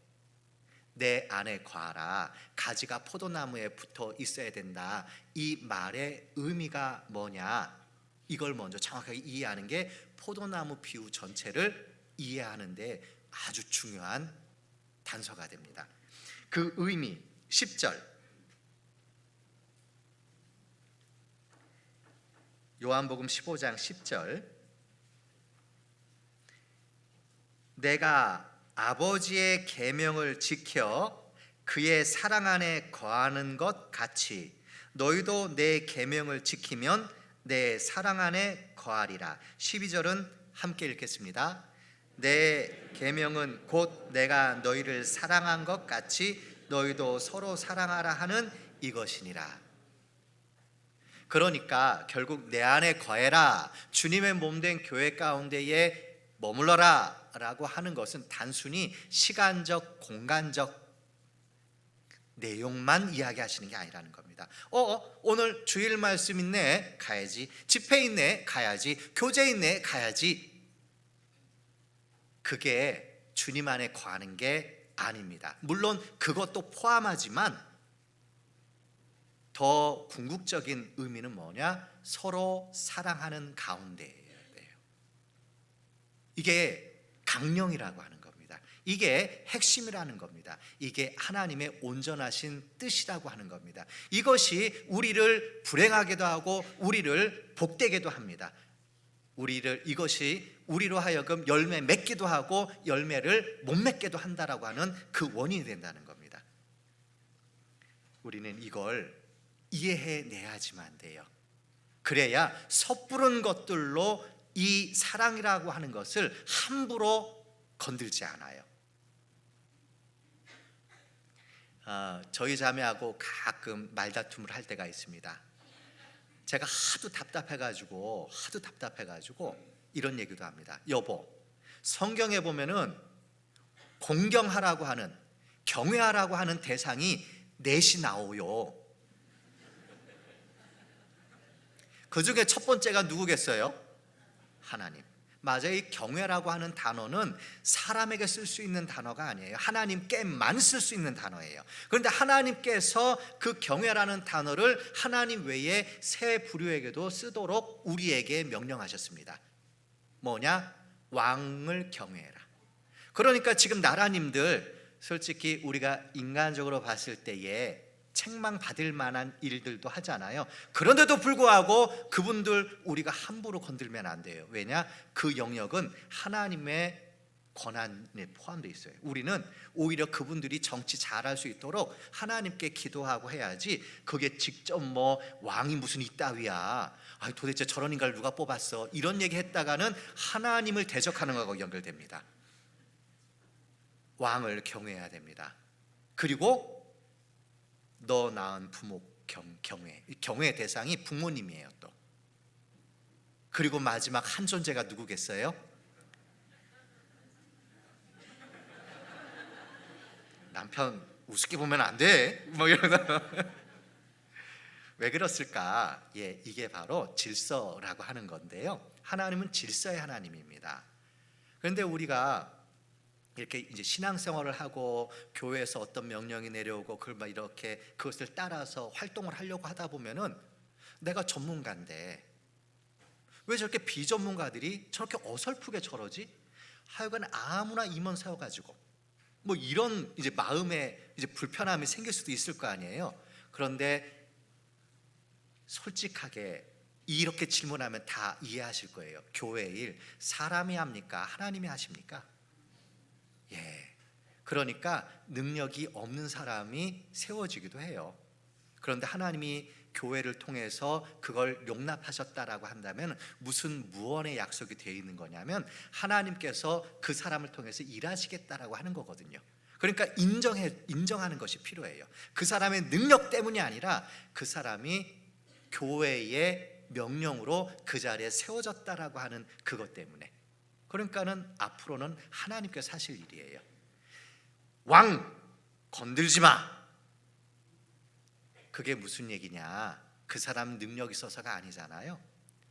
[SPEAKER 1] 내 안에 거하라, 가지가 포도나무에 붙어 있어야 된다. 이 말의 의미가 뭐냐? 이걸 먼저 정확하게 이해하는 게 포도나무 비유 전체를 이해하는데 아주 중요한 단서가 됩니다. 그 의미 10절, 요한복음 15장 10절, 내가 아버지의 계명을 지켜 그의 사랑 안에 거하는 것 같이 너희도 내 계명을 지키면 내 사랑 안에 거하리라. 12절은 함께 읽겠습니다. 내 계명은 곧 내가 너희를 사랑한 것 같이 너희도 서로 사랑하라 하는 이것이니라. 그러니까 결국 내 안에 거해라, 주님의 몸된 교회 가운데에 머물러라 라고 하는 것은 단순히 시간적, 공간적 내용만 이야기하시는 게 아니라는 겁니다. 오늘 주일 말씀 있네, 가야지. 집회 있네, 가야지. 교제 있네, 가야지. 그게 주님 안에 거하는 게 아닙니다. 물론 그것도 포함하지만 더 궁극적인 의미는 뭐냐? 서로 사랑하는 가운데예요. 이게 강령이라고 하는 겁니다. 이게 핵심이라는 겁니다. 이게 하나님의 온전하신 뜻이라고 하는 겁니다. 이것이 우리를 불행하게도 하고 우리를 복되게도 합니다. 이것이 우리로 하여금 열매 맺기도 하고 열매를 못 맺게도 한다라고 하는 그 원인이 된다는 겁니다. 우리는 이걸 이해해내야지만 돼요. 그래야 섣부른 것들로 이 사랑이라고 하는 것을 함부로 건들지 않아요. 저희 자매하고 가끔 말다툼을 할 때가 있습니다. 제가 하도 답답해가지고 이런 얘기도 합니다. 여보, 성경에 보면은 공경하라고 하는, 경외하라고 하는 대상이 넷이 나오요. 그 중에 첫 번째가 누구겠어요? 하나님. 맞아요. 이 경외라고 하는 단어는 사람에게 쓸 수 있는 단어가 아니에요. 하나님께만 쓸 수 있는 단어예요. 그런데 하나님께서 그 경외라는 단어를 하나님 외에 새 부류에게도 쓰도록 우리에게 명령하셨습니다. 뭐냐? 왕을 경외해라. 그러니까 지금 나라님들 솔직히 우리가 인간적으로 봤을 때에 책망받을 만한 일들도 하잖아요. 그런데도 불구하고 그분들 우리가 함부로 건들면 안 돼요. 왜냐? 그 영역은 하나님의 권한에 포함되어 있어요. 우리는 오히려 그분들이 정치 잘할 수 있도록 하나님께 기도하고 해야지, 그게 직접 뭐 왕이 무슨 이따위야, 도대체 저런 인간을 누가 뽑았어, 이런 얘기 했다가는 하나님을 대적하는 거하고 연결됩니다. 왕을 경외해야 됩니다. 그리고 너 낳은 부모 경외의 대상이 부모님이에요. 또 그리고 마지막 한 존재가 누구겠어요? 남편 우습게 보면 안 돼, 뭐 이러다. 왜 그렇을까? 이게 바로 질서라고 하는 건데요. 하나님은 질서의 하나님입니다. 그런데 우리가 이렇게 이제 신앙생활을 하고 교회에서 어떤 명령이 내려오고 그걸 막 이렇게 그것을 따라서 활동을 하려고 하다 보면은, 내가 전문가인데 왜 저렇게 비전문가들이 저렇게 어설프게 저러지? 하여간 아무나 임원 세워가지고 뭐 이런 이제 마음에 이제 불편함이 생길 수도 있을 거 아니에요. 그런데 솔직하게 이렇게 질문하면 다 이해하실 거예요. 교회 일 사람이 합니까? 하나님이 하십니까? 그러니까 능력이 없는 사람이 세워지기도 해요. 그런데 하나님이 교회를 통해서 그걸 용납하셨다라고 한다면 무슨 무언의 약속이 되어 있는 거냐면, 하나님께서 그 사람을 통해서 일하시겠다라고 하는 거거든요. 그러니까 인정하는 것이 필요해요. 그 사람의 능력 때문이 아니라 그 사람이 교회의 명령으로 그 자리에 세워졌다라고 하는 그것 때문에. 그러니까는 앞으로는 하나님께서 하실 일이에요. 왕 건들지 마. 그게 무슨 얘기냐? 그 사람 능력이 있어서가 아니잖아요.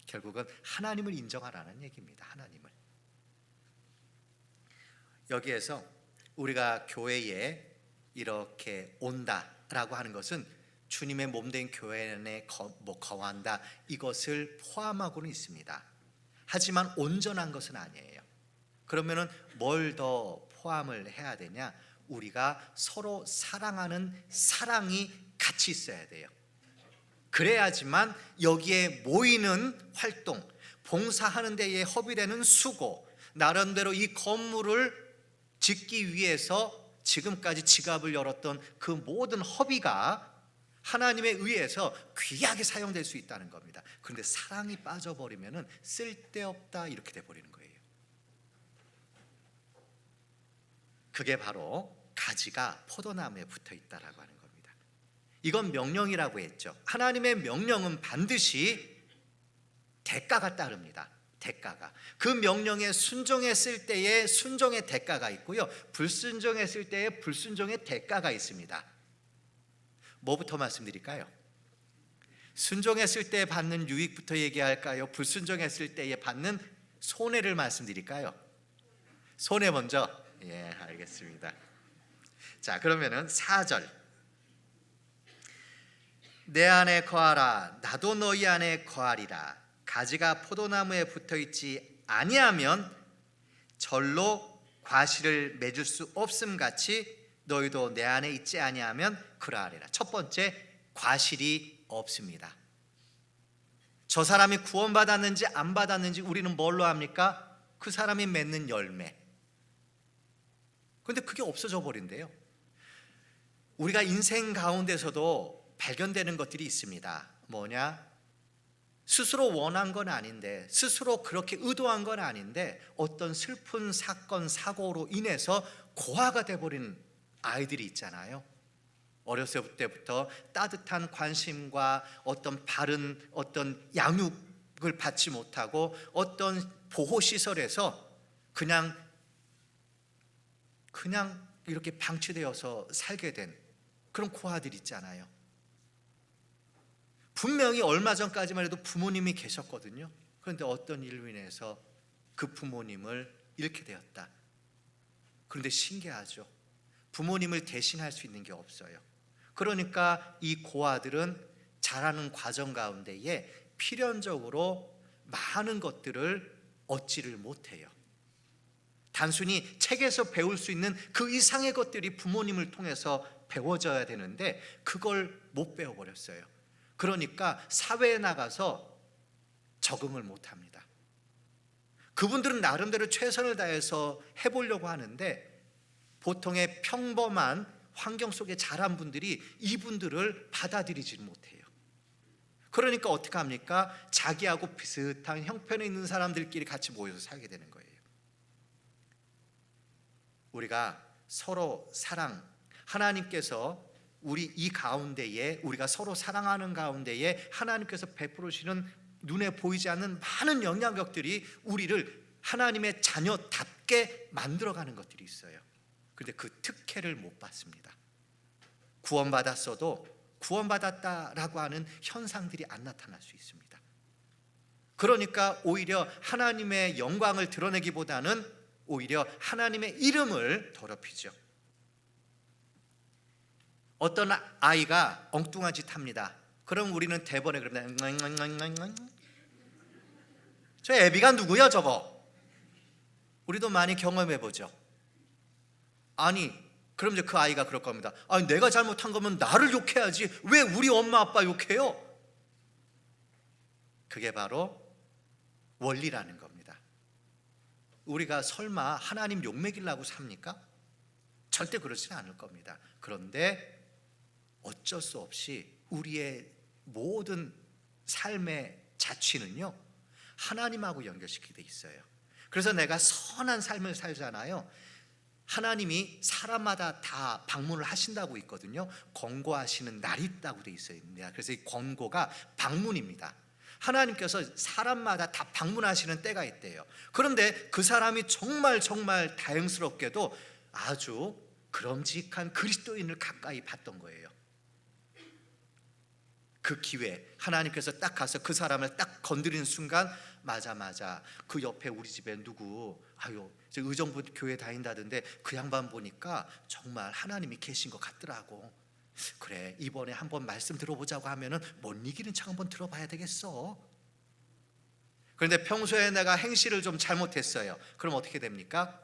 [SPEAKER 1] 결국은 하나님을 인정하라는 얘기입니다. 하나님을. 여기에서 우리가 교회에 이렇게 온다라고 하는 것은 주님의 몸된 교회 안에 거한다, 이것을 포함하고는 있습니다. 하지만 온전한 것은 아니에요. 그러면은 뭘 더 포함을 해야 되냐? 우리가 서로 사랑하는 사랑이 같이 있어야 돼요. 그래야지만 여기에 모이는 활동, 봉사하는 데에 허비되는 수고, 나름대로 이 건물을 짓기 위해서 지금까지 지갑을 열었던 그 모든 허비가 하나님에 의해서 귀하게 사용될 수 있다는 겁니다. 그런데 사랑이 빠져버리면 쓸데없다 이렇게 돼버리는 거예요. 그게 바로 가지가 포도나무에 붙어 있다라고 하는 겁니다. 이건 명령이라고 했죠. 하나님의 명령은 반드시 대가가 따릅니다. 대가가. 그 명령에 순종했을 때에 순종의 대가가 있고요, 불순종했을 때에 불순종의 대가가 있습니다. 뭐부터 말씀드릴까요? 순종했을 때 받는 유익부터 얘기할까요? 불순종했을 때에 받는 손해를 말씀드릴까요? 손해 먼저. 알겠습니다. 자, 그러면은 4절. 내 안에 거하라, 나도 너희 안에 거하리라. 가지가 포도나무에 붙어있지 아니하면 절로 과실을 맺을 수 없음 같이 너희도 내 안에 있지 아니하면 그러하리라. 첫 번째, 과실이 없습니다. 저 사람이 구원받았는지 안 받았는지 우리는 뭘로 합니까? 그 사람이 맺는 열매. 그런데 그게 없어져 버린대요. 우리가 인생 가운데서도 발견되는 것들이 있습니다. 뭐냐? 스스로 원한 건 아닌데, 스스로 그렇게 의도한 건 아닌데, 어떤 슬픈 사건 사고로 인해서 고아가 돼버린 아이들이 있잖아요. 어렸을 때부터 따뜻한 관심과 어떤 바른 어떤 양육을 받지 못하고 어떤 보호시설에서 그냥 이렇게 방치되어서 살게 된 그런 고아들 있잖아요. 분명히 얼마 전까지만 해도 부모님이 계셨거든요. 그런데 어떤 일로 인해서 그 부모님을 잃게 되었다. 그런데 신기하죠. 부모님을 대신할 수 있는 게 없어요. 그러니까 이 고아들은 자라는 과정 가운데에 필연적으로 많은 것들을 얻지를 못해요. 단순히 책에서 배울 수 있는 그 이상의 것들이 부모님을 통해서 배워져야 되는데 그걸 못 배워버렸어요. 그러니까 사회에 나가서 적응을 못합니다. 그분들은 나름대로 최선을 다해서 해보려고 하는데 보통의 평범한 환경 속에 자란 분들이 이분들을 받아들이지 못해요. 그러니까 어떻게 합니까? 자기하고 비슷한 형편에 있는 사람들끼리 같이 모여서 살게 되는 거예요. 우리가 서로 하나님께서 우리 이 가운데에, 우리가 서로 사랑하는 가운데에 하나님께서 베풀으시는 눈에 보이지 않는 많은 영향력들이 우리를 하나님의 자녀답게 만들어가는 것들이 있어요. 그런데 그 특혜를 못 받습니다. 구원받았어도 구원받았다라고 하는 현상들이 안 나타날 수 있습니다. 그러니까 오히려 하나님의 영광을 드러내기보다는 오히려 하나님의 이름을 더럽히죠. 어떤 아이가 엉뚱한 짓 합니다. 그럼 우리는 대번에 그럽니다. 저 애비가 누구야 저거? 우리도 많이 경험해보죠. 아니 그럼 이제 그 아이가 그럴 겁니다. 아니 내가 잘못한 거면 나를 욕해야지 왜 우리 엄마 아빠 욕해요? 그게 바로 원리라는 겁니다. 우리가 설마 하나님 욕먹이려고 삽니까? 절대 그러지는 않을 겁니다. 그런데 어쩔 수 없이 우리의 모든 삶의 자취는요 하나님하고 연결시키게 돼 있어요. 그래서 내가 선한 삶을 살잖아요. 하나님이 사람마다 다 방문을 하신다고 있거든요. 권고하시는 날이 있다고 돼 있어요. 그래서 이 권고가 방문입니다. 하나님께서 사람마다 다 방문하시는 때가 있대요. 그런데 그 사람이 정말 다행스럽게도 아주 그럼직한 그리스도인을 가까이 봤던 거예요. 그 기회 하나님께서 딱 가서 그 사람을 딱 건드리는 순간 맞아 그 옆에 우리 집에 누구 의정부 교회 다닌다던데 그 양반 보니까 정말 하나님이 계신 것 같더라고. 그래 이번에 한번 말씀 들어보자고 하면은 못 이기는 척 한번 들어봐야 되겠어. 그런데 평소에 내가 행실을 좀 잘못했어요. 그럼 어떻게 됩니까?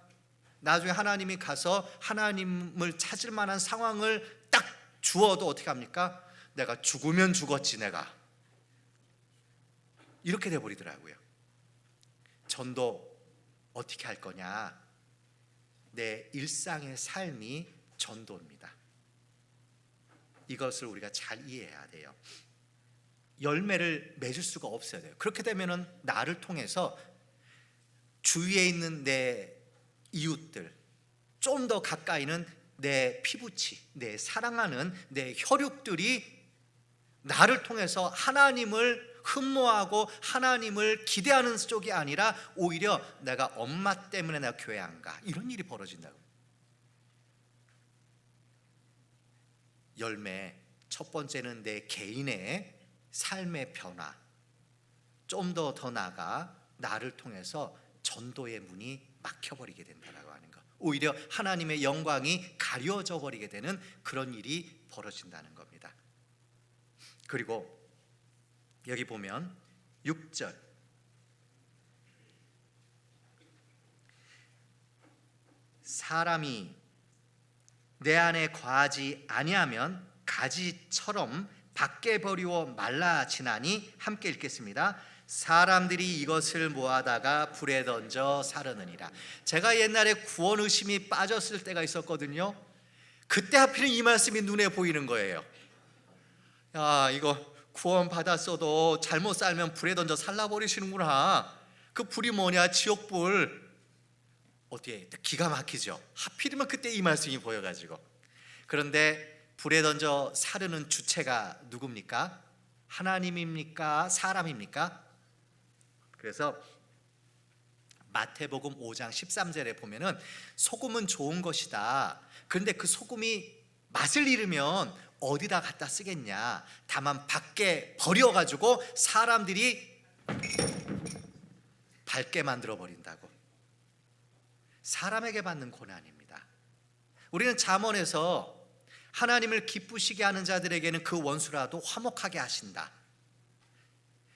[SPEAKER 1] 나중에 하나님이 가서 하나님을 찾을 만한 상황을 딱 주어도 어떻게 합니까? 내가 죽으면 죽었지 내가. 이렇게 돼버리더라고요. 전도 어떻게 할 거냐? 내 일상의 삶이 전도입니다. 이것을 우리가 잘 이해해야 돼요. 열매를 맺을 수가 없어야 돼요. 그렇게 되면은 나를 통해서 주위에 있는 내 이웃들, 좀 더 가까이는 내 피부치, 내 사랑하는 내 혈육들이 나를 통해서 하나님을 흠모하고 하나님을 기대하는 쪽이 아니라 오히려 내가 엄마 때문에 내가 교회 안 가, 이런 일이 벌어진다고. 열매 첫 번째는 내 개인의 삶의 변화, 좀 더 나아가 나를 통해서 전도의 문이 막혀버리게 된다라고 하는 것, 오히려 하나님의 영광이 가려져 버리게 되는 그런 일이 벌어진다는 겁니다. 그리고 여기 보면 6절 사람이 내 안에 거하지 아니하면 가지처럼 밖에 버리워 말라지나니, 함께 읽겠습니다. 사람들이 이것을 모아다가 불에 던져 사르느니라. 제가 옛날에 구원 의심이 빠졌을 때가 있었거든요. 그때 하필은 이 말씀이 눈에 보이는 거예요. 야, 이거 구원 받았어도 잘못 살면 불에 던져 살라버리시는구나. 그 불이 뭐냐? 지옥불. 어떻게 기가 막히죠? 하필이면 그때 이 말씀이 보여가지고. 그런데 불에 던져 사르는 주체가 누굽니까? 하나님입니까? 사람입니까? 그래서 마태복음 5장 13절에 보면은 소금은 좋은 것이다. 그런데 그 소금이 맛을 잃으면 어디다 갖다 쓰겠냐? 다만 밖에 버려가지고 사람들이 밝게 만들어 버린다고. 사람에게 받는 고난입니다. 우리는 잠언에서 하나님을 기쁘시게 하는 자들에게는 그 원수라도 화목하게 하신다.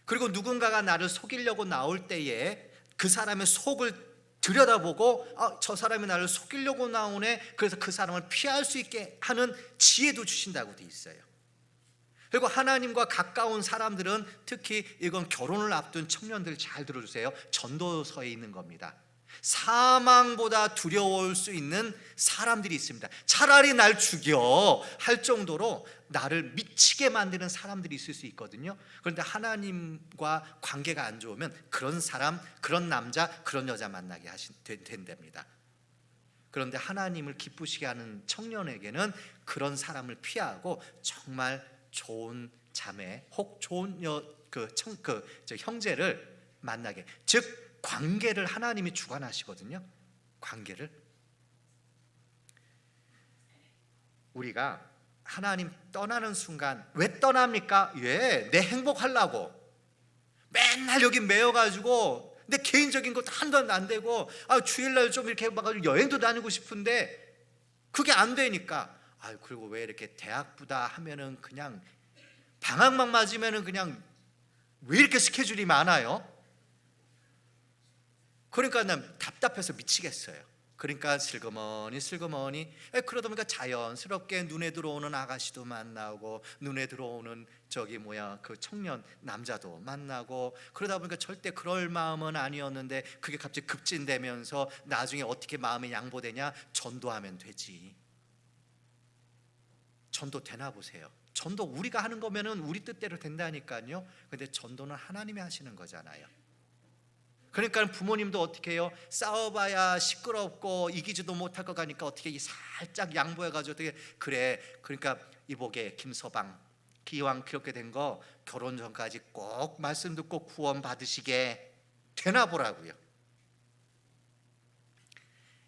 [SPEAKER 1] 그리고 누군가가 나를 속이려고 나올 때에 그 사람의 속을 들여다보고 저 사람이 나를 속이려고 나오네, 그래서 그 사람을 피할 수 있게 하는 지혜도 주신다고 돼 있어요. 그리고 하나님과 가까운 사람들은, 특히 이건 결혼을 앞둔 청년들 잘 들어주세요. 전도서에 있는 겁니다. 사망보다 두려울 수 있는 사람들이 있습니다. 차라리 날 죽여 할 정도로 나를 미치게 만드는 사람들이 있을 수 있거든요. 그런데 하나님과 관계가 안 좋으면 그런 사람, 그런 남자, 그런 여자 만나게 된답니다. 그런데 하나님을 기쁘시게 하는 청년에게는 그런 사람을 피하고 정말 좋은 자매, 혹 좋은 형제를 만나게, 즉 관계를 하나님이 주관하시거든요. 관계를 우리가 하나님 떠나는 순간, 왜 떠납니까? 내 행복하려고 맨날 여기 매여가지고 내 개인적인 것도 한도 안 되고, 주일날 좀 이렇게 해봐가지고 여행도 다니고 싶은데 그게 안 되니까. 그리고 왜 이렇게 대학부다 하면은 그냥 방학만 맞으면은 그냥 왜 이렇게 스케줄이 많아요? 그러니까 난 답답해서 미치겠어요. 그러니까 슬그머니 그러다 보니까 자연스럽게 눈에 들어오는 아가씨도 만나고, 눈에 들어오는 그 청년 남자도 만나고, 그러다 보니까 절대 그럴 마음은 아니었는데 그게 갑자기 급진되면서 나중에 어떻게 마음이 양보되냐? 전도하면 되지. 전도 되나 보세요. 전도 우리가 하는 거면은 우리 뜻대로 된다니까요. 근데 전도는 하나님이 하시는 거잖아요. 그러니까 부모님도 어떻게 해요? 싸워봐야 시끄럽고 이기지도 못할 것 같으니까 어떻게 살짝 양보해가지고 어떻게, 그래, 그러니까 이보게 김서방, 기왕 그렇게 된 거 결혼 전까지 꼭 말씀 듣고 구원 받으시게 되나 보라고요.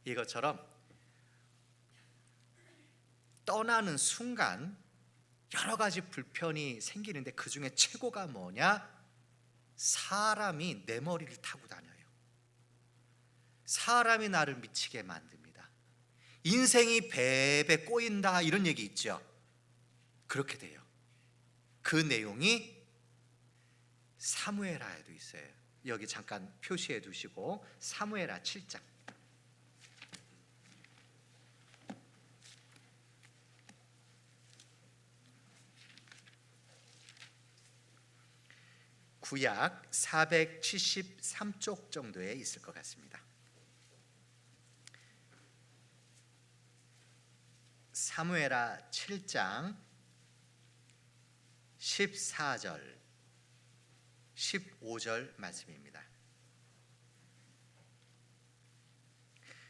[SPEAKER 1] 이것처럼 떠나는 순간 여러 가지 불편이 생기는데 그 중에 최고가 뭐냐? 사람이 내 머리를 타고 다녀요. 사람이 나를 미치게 만듭니다. 인생이 배배 꼬인다, 이런 얘기 있죠. 그렇게 돼요. 그 내용이 사무엘하에도 있어요. 여기 잠깐 표시해 두시고, 사무엘하 7장. 구약 473쪽 정도에 있을 것 같습니다. 사무엘하 7장 14절 15절 말씀입니다.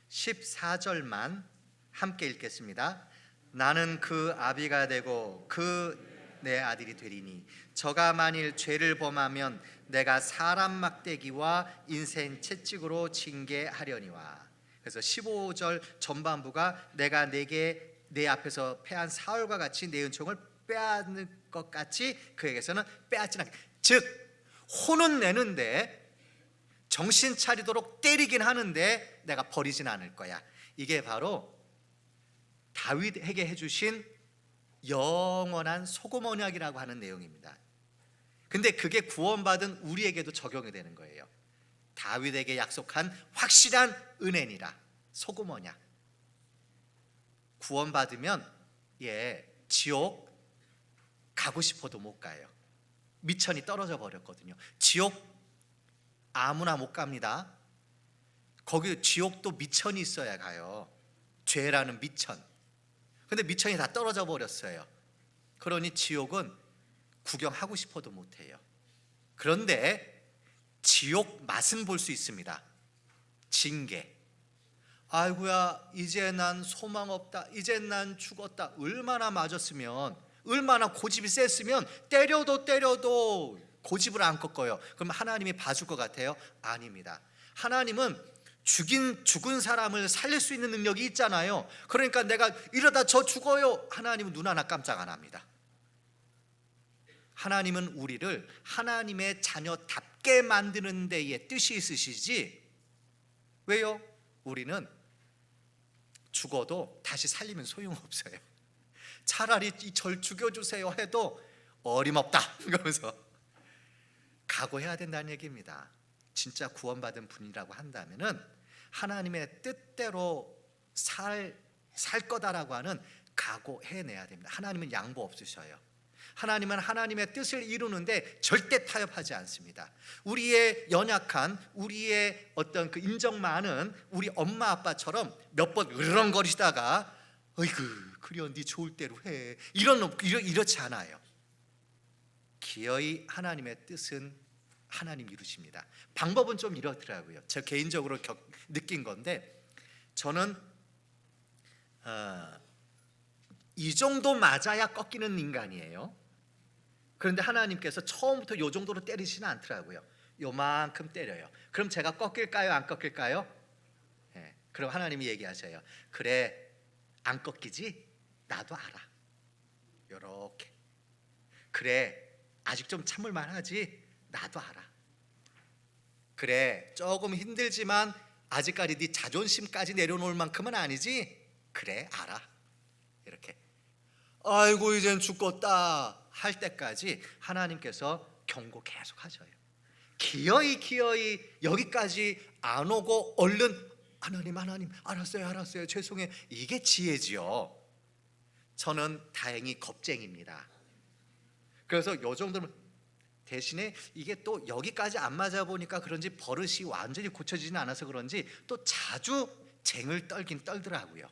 [SPEAKER 1] 14절만 함께 읽겠습니다. 나는 그 아비가 되고 그 내 아들이 되리니 저가 만일 죄를 범하면 내가 사람 막대기와 인생 채찍으로 징계하려니와. 그래서 15절 전반부가 내가 내게 내 앞에서 패한 사울과 같이 내 은총을 빼앗는 것 같이 그에게서는 빼앗지 않게. 즉 혼은 내는데, 정신 차리도록 때리긴 하는데 내가 버리진 않을 거야. 이게 바로 다윗에게 해주신 영원한 소금 언약이라고 하는 내용입니다. 근데 그게 구원받은 우리에게도 적용이 되는 거예요. 다윗에게 약속한 확실한 은혜니라, 소금 언약. 구원받으면 지옥 가고 싶어도 못 가요. 미천이 떨어져 버렸거든요. 지옥 아무나 못 갑니다. 거기 지옥도 미천이 있어야 가요. 죄라는 미천. 근데 미천이 다 떨어져 버렸어요. 그러니 지옥은 구경하고 싶어도 못 해요. 그런데 지옥 맛은 볼 수 있습니다. 징계. 아이고야, 이제 난 소망 없다, 이제 난 죽었다. 얼마나 맞았으면, 얼마나 고집이 셌으면 때려도 고집을 안 꺾어요. 그럼 하나님이 봐줄 것 같아요? 아닙니다. 하나님은 죽은 사람을 살릴 수 있는 능력이 있잖아요. 그러니까 내가 이러다 저 죽어요, 하나님은 눈 하나 깜짝 안 합니다. 하나님은 우리를 하나님의 자녀답게 만드는 데에 뜻이 있으시지. 왜요? 우리는 죽어도 다시 살리면 소용없어요. 차라리 절 죽여주세요 해도 어림없다 그러면서 각오해야 된다는 얘기입니다. 진짜 구원받은 분이라고 한다면은 하나님의 뜻대로 살 거다라고 하는 각오해내야 됩니다. 하나님은 양보 없으셔요. 하나님은 하나님의 뜻을 이루는데 절대 타협하지 않습니다. 우리의 연약한, 우리의 어떤 그 인정 많은 우리 엄마 아빠처럼 몇 번 으르렁거리다가 어이구 그래 네 좋을 대로 해 이렇지 않아요. 기어이 하나님의 뜻은 하나님 이루십니다. 방법은 좀 이렇더라고요. 저 개인적으로 느낀 건데, 저는 이 정도 맞아야 꺾이는 인간이에요. 그런데 하나님께서 처음부터 이 정도로 때리시는 않더라고요. 요만큼 때려요. 그럼 제가 꺾일까요? 안 꺾일까요? 네. 그럼 하나님이 얘기하셔요. 그래 안 꺾이지? 나도 알아. 요렇게. 그래 아직 좀 참을 만하지? 나도 알아. 그래 조금 힘들지만 아직까지 네 자존심까지 내려놓을 만큼은 아니지? 그래 알아. 이렇게. 아이고 이젠 죽겠다 할 때까지 하나님께서 경고 계속 하셔요. 기어이 여기까지 안 오고 얼른 하나님 알았어요 죄송해요, 이게 지혜지요. 저는 다행히 겁쟁입니다. 그래서 요 정도면, 대신에 이게 또 여기까지 안 맞아 보니까 그런지 버릇이 완전히 고쳐지지는 않아서 그런지 또 자주 쟁을 떨긴 떨더라고요.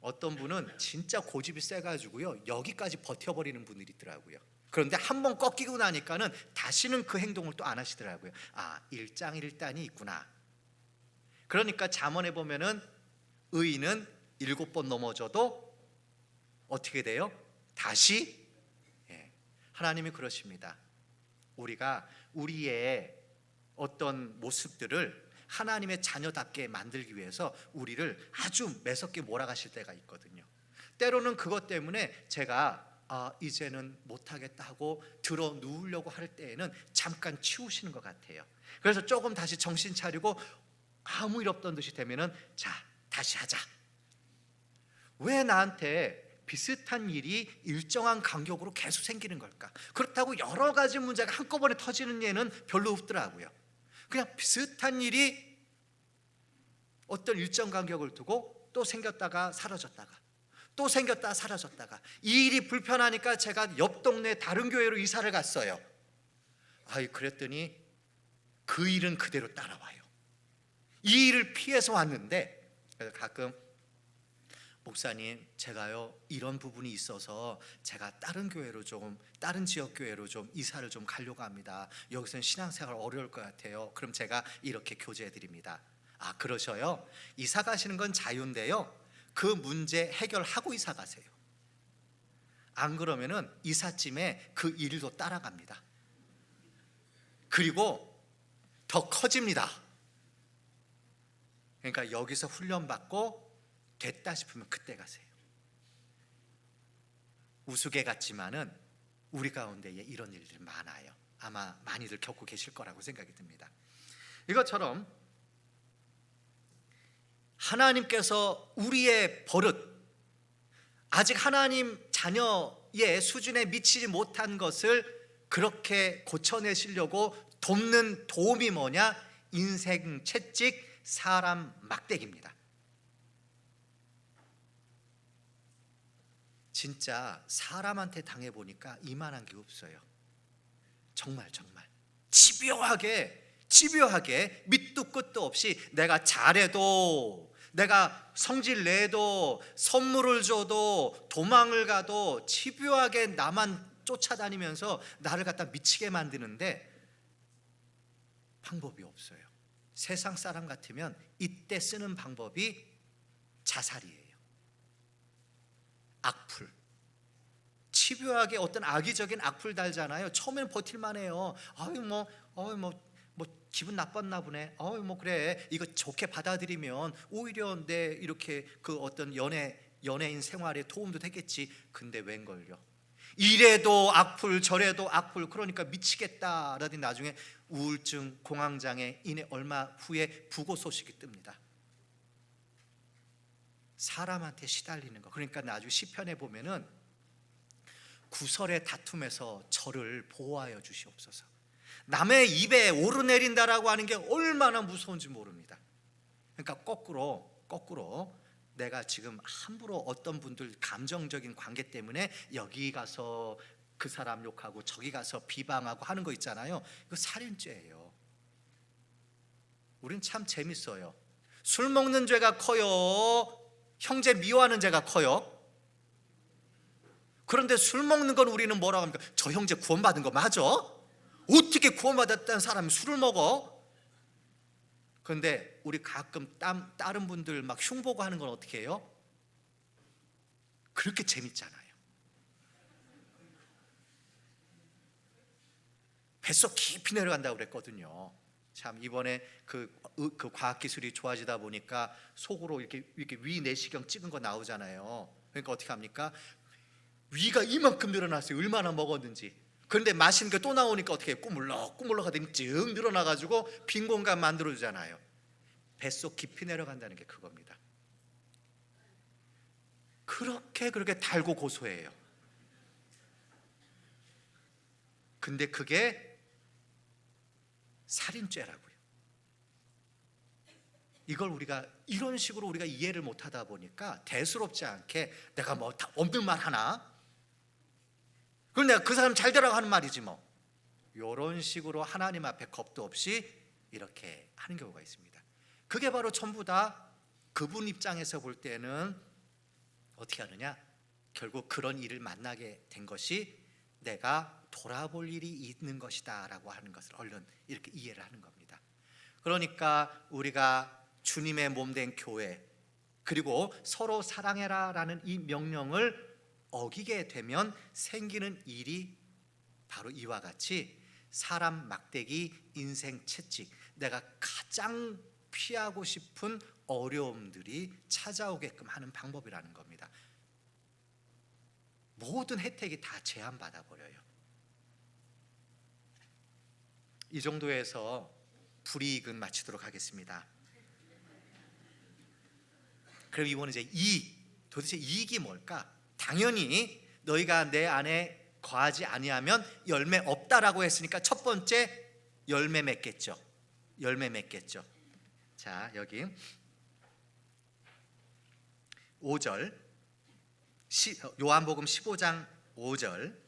[SPEAKER 1] 어떤 분은 진짜 고집이 세가지고요 여기까지 버텨버리는 분들이 있더라고요. 그런데 한번 꺾이고 나니까는 다시는 그 행동을 또 안 하시더라고요. 아, 일장일단이 있구나. 그러니까 잠언에 보면은 의인은 7번 넘어져도 어떻게 돼요? 다시. 하나님이 그러십니다. 우리가 우리의 어떤 모습들을 하나님의 자녀답게 만들기 위해서 우리를 아주 매섭게 몰아가실 때가 있거든요. 때로는 그것 때문에 제가 이제는 못하겠다 하고 들어 누우려고 할 때에는 잠깐 치우시는 것 같아요. 그래서 조금 다시 정신 차리고 아무 일 없던 듯이 되면은 자 다시 하자. 왜 나한테 비슷한 일이 일정한 간격으로 계속 생기는 걸까? 그렇다고 여러 가지 문제가 한꺼번에 터지는 예는 별로 없더라고요. 그냥 비슷한 일이 어떤 일정 간격을 두고 또 생겼다가 사라졌다가 또 생겼다가 사라졌다가, 이 일이 불편하니까 제가 옆 동네 다른 교회로 이사를 갔어요. 그랬더니 그 일은 그대로 따라와요. 이 일을 피해서 왔는데, 그래서 가끔 목사님 제가요 이런 부분이 있어서 제가 다른 지역 교회로 좀 이사를 좀 가려고 합니다. 여기서는 신앙생활 어려울 것 같아요. 그럼 제가 이렇게 교제해 드립니다. 그러셔요? 이사 가시는 건 자유인데요 그 문제 해결하고 이사 가세요. 안 그러면은 이삿짐에 그 일도 따라갑니다. 그리고 더 커집니다. 그러니까 여기서 훈련받고 됐다 싶으면 그때 가세요. 우스개 같지만은 우리 가운데에 이런 일들이 많아요. 아마 많이들 겪고 계실 거라고 생각이 듭니다. 이것처럼 하나님께서 우리의 버릇, 아직 하나님 자녀의 수준에 미치지 못한 것을 그렇게 고쳐내시려고 돕는 도움이 뭐냐? 인생 채찍, 사람 막대기입니다. 진짜 사람한테 당해보니까 이만한 게 없어요. 정말 집요하게 밑도 끝도 없이 내가 잘해도, 내가 성질 내도, 선물을 줘도, 도망을 가도 집요하게 나만 쫓아다니면서 나를 갖다 미치게 만드는데 방법이 없어요. 세상 사람 같으면 이때 쓰는 방법이 자살이에요. 악플, 집요하게 어떤 악의적인 악플 달잖아요. 처음에는 버틸만해요. 기분 나빴나 보네. 그래, 이거 좋게 받아들이면 오히려 내 이렇게 그 어떤 연예인 생활에 도움도 되겠지. 근데 웬걸요? 이래도 악플 저래도 악플, 그러니까 미치겠다라더니 나중에 우울증, 공황장애, 이내 얼마 후에 부고 소식이 뜹니다. 사람한테 시달리는 거. 그러니까 나중에 시편에 보면은 구설의 다툼에서 저를 보호하여 주시옵소서. 남의 입에 오르내린다라고 하는 게 얼마나 무서운지 모릅니다. 그러니까 거꾸로 내가 지금 함부로 어떤 분들 감정적인 관계 때문에 여기 가서 그 사람 욕하고 저기 가서 비방하고 하는 거 있잖아요. 이거 살인죄예요. 우린 참 재밌어요. 술 먹는 죄가 커요, 형제 미워하는 죄가 커요? 그런데 술 먹는 건 우리는 뭐라고 합니까? 저 형제 구원받은 거 맞아? 어떻게 구원받았다는 사람이 술을 먹어? 그런데 우리 가끔 다른 분들 막 흉보고 하는 건 어떻게 해요? 그렇게 재밌잖아요. 뱃속 깊이 내려간다고 그랬거든요. 참 이번에 그 과학기술이 좋아지다 보니까 속으로 이렇게 위 내시경 찍은 거 나오잖아요. 그러니까 어떻게 합니까? 위가 이만큼 늘어났어요. 얼마나 먹었는지. 그런데 마시는 게 또 나오니까 어떻게 해요? 꾸물럭 하더니 쭉 늘어나가지고 빈 공간 만들어주잖아요. 뱃속 깊이 내려간다는 게 그겁니다. 그렇게 달고 고소해요. 근데 그게 살인죄라고요. 이걸 우리가 이런 식으로 우리가 이해를 못하다 보니까 대수롭지 않게 내가 뭐 다 없는 말 하나? 그럼 내가 그 사람 잘 되라고 하는 말이지 뭐. 이런 식으로 하나님 앞에 겁도 없이 이렇게 하는 경우가 있습니다. 그게 바로 전부 다 그분 입장에서 볼 때는 어떻게 하느냐? 결국 그런 일을 만나게 된 것이 내가 돌아볼 일이 있는 것이다 라고 하는 것을 얼른 이렇게 이해를 하는 겁니다. 그러니까 우리가 주님의 몸된 교회, 그리고 서로 사랑해라 라는 이 명령을 어기게 되면 생기는 일이 바로 이와 같이 사람 막대기, 인생 채찍, 내가 가장 피하고 싶은 어려움들이 찾아오게끔 하는 방법이라는 겁니다. 모든 혜택이 다 제한받아 버려요. 이 정도에서 불이익은 마치도록 하겠습니다. 그럼 이번에 이제 도대체 이익이 뭘까? 당연히 너희가 내 안에 거하지 아니하면 열매 없다라고 했으니까 첫 번째 열매 맺겠죠. 자, 여기 5절 요한복음 15장 5절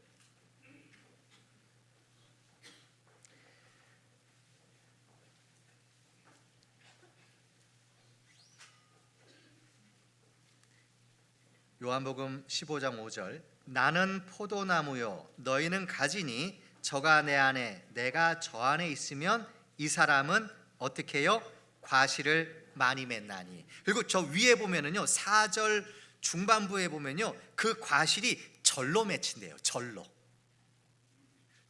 [SPEAKER 1] 요한복음 15장 5절 나는 포도나무요 너희는 가지니 저가 내 안에 내가 저 안에 있으면 이 사람은 어떻게 해요? 과실을 많이 맺나니. 그리고 저 위에 보면은요 4절 중반부에 보면요 그 과실이 절로 맺힌대요.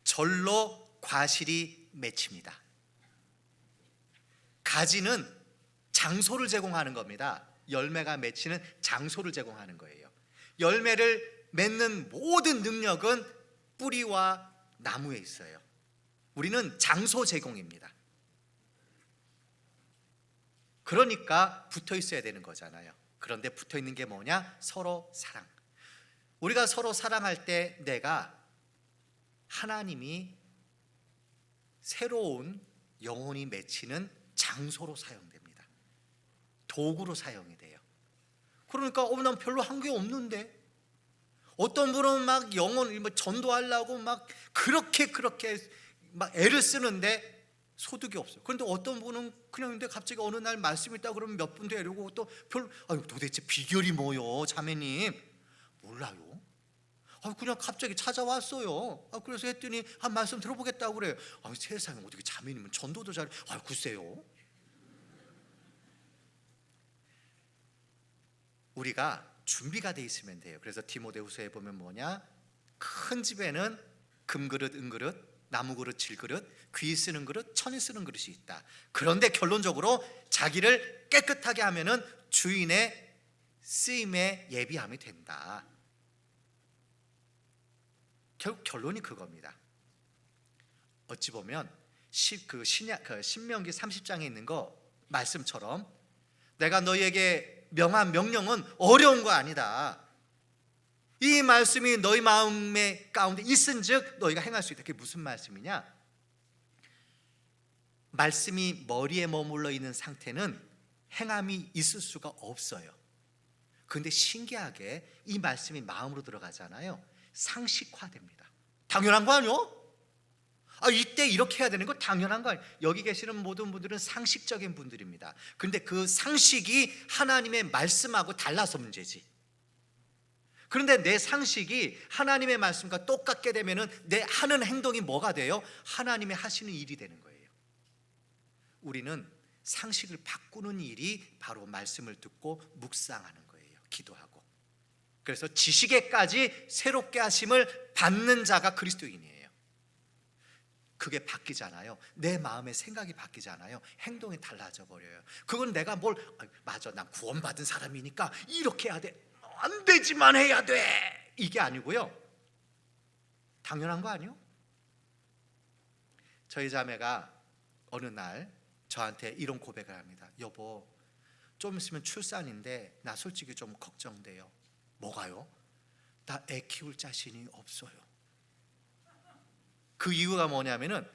[SPEAKER 1] 절로 과실이 맺힙니다. 가지는 장소를 제공하는 겁니다. 열매가 맺히는 장소를 제공하는 거예요. 열매를 맺는 모든 능력은 뿌리와 나무에 있어요. 우리는 장소 제공입니다. 그러니까 붙어 있어야 되는 거잖아요. 그런데 붙어 있는 게 뭐냐? 서로 사랑. 우리가 서로 사랑할 때 내가 하나님이 새로운 영혼이 맺히는 장소로 사용됩니다. 도구로 사용이 돼요. 그러니까 난 별로 한 게 없는데 어떤 분은 막 영혼 전도하려고 막 그렇게 막 애를 쓰는데 소득이 없어요. 그런데 어떤 분은 그냥 근데 갑자기 어느 날 말씀이 있다 그러면 몇 분 데려오고 또 도대체 비결이 뭐요, 자매님? 몰라요. 그냥 갑자기 찾아왔어요. 그래서 했더니 한 말씀 들어보겠다고 그래요. 세상에 어떻게 자매님은 전도도 잘해? 글쎄요. 우리가 준비가 돼 있으면 돼요. 그래서 디모데후서에 보면 뭐냐? 큰 집에는 금그릇, 은그릇, 나무그릇, 질그릇, 귀 쓰는 그릇, 천이 쓰는 그릇이 있다. 그런데 결론적으로 자기를 깨끗하게 하면은 주인의 쓰임에 예비함이 된다. 결국 결론이 그겁니다. 어찌 보면 신명기 30장에 있는 거 말씀처럼 내가 너희에게 명한 명령은 어려운 거 아니다. 이 말씀이 너희 마음의 가운데 있은즉 너희가 행할 수 있다. 그게 무슨 말씀이냐? 말씀이 머리에 머물러 있는 상태는 행함이 있을 수가 없어요. 그런데 신기하게 이 말씀이 마음으로 들어가잖아요. 상식화됩니다. 당연한 거 아니요? 이때 이렇게 해야 되는 거 당연한 거 아니에요? 여기 계시는 모든 분들은 상식적인 분들입니다. 그런데 그 상식이 하나님의 말씀하고 달라서 문제지. 그런데 내 상식이 하나님의 말씀과 똑같게 되면은 내 하는 행동이 뭐가 돼요? 하나님이 하시는 일이 되는 거예요. 우리는 상식을 바꾸는 일이 바로 말씀을 듣고 묵상하는 거예요. 기도하고. 그래서 지식에까지 새롭게 하심을 받는 자가 그리스도인이에요. 그게 바뀌잖아요. 내 마음의 생각이 바뀌잖아요. 행동이 달라져 버려요. 그건 내가 맞아, 난 구원받은 사람이니까 이렇게 해야 돼, 안 되지만 해야 돼, 이게 아니고요. 당연한 거 아니요? 저희 자매가 어느 날 저한테 이런 고백을 합니다. 여보, 좀 있으면 출산인데 나 솔직히 좀 걱정돼요. 뭐가요? 나 애 키울 자신이 없어요. 그 이유가 뭐냐면은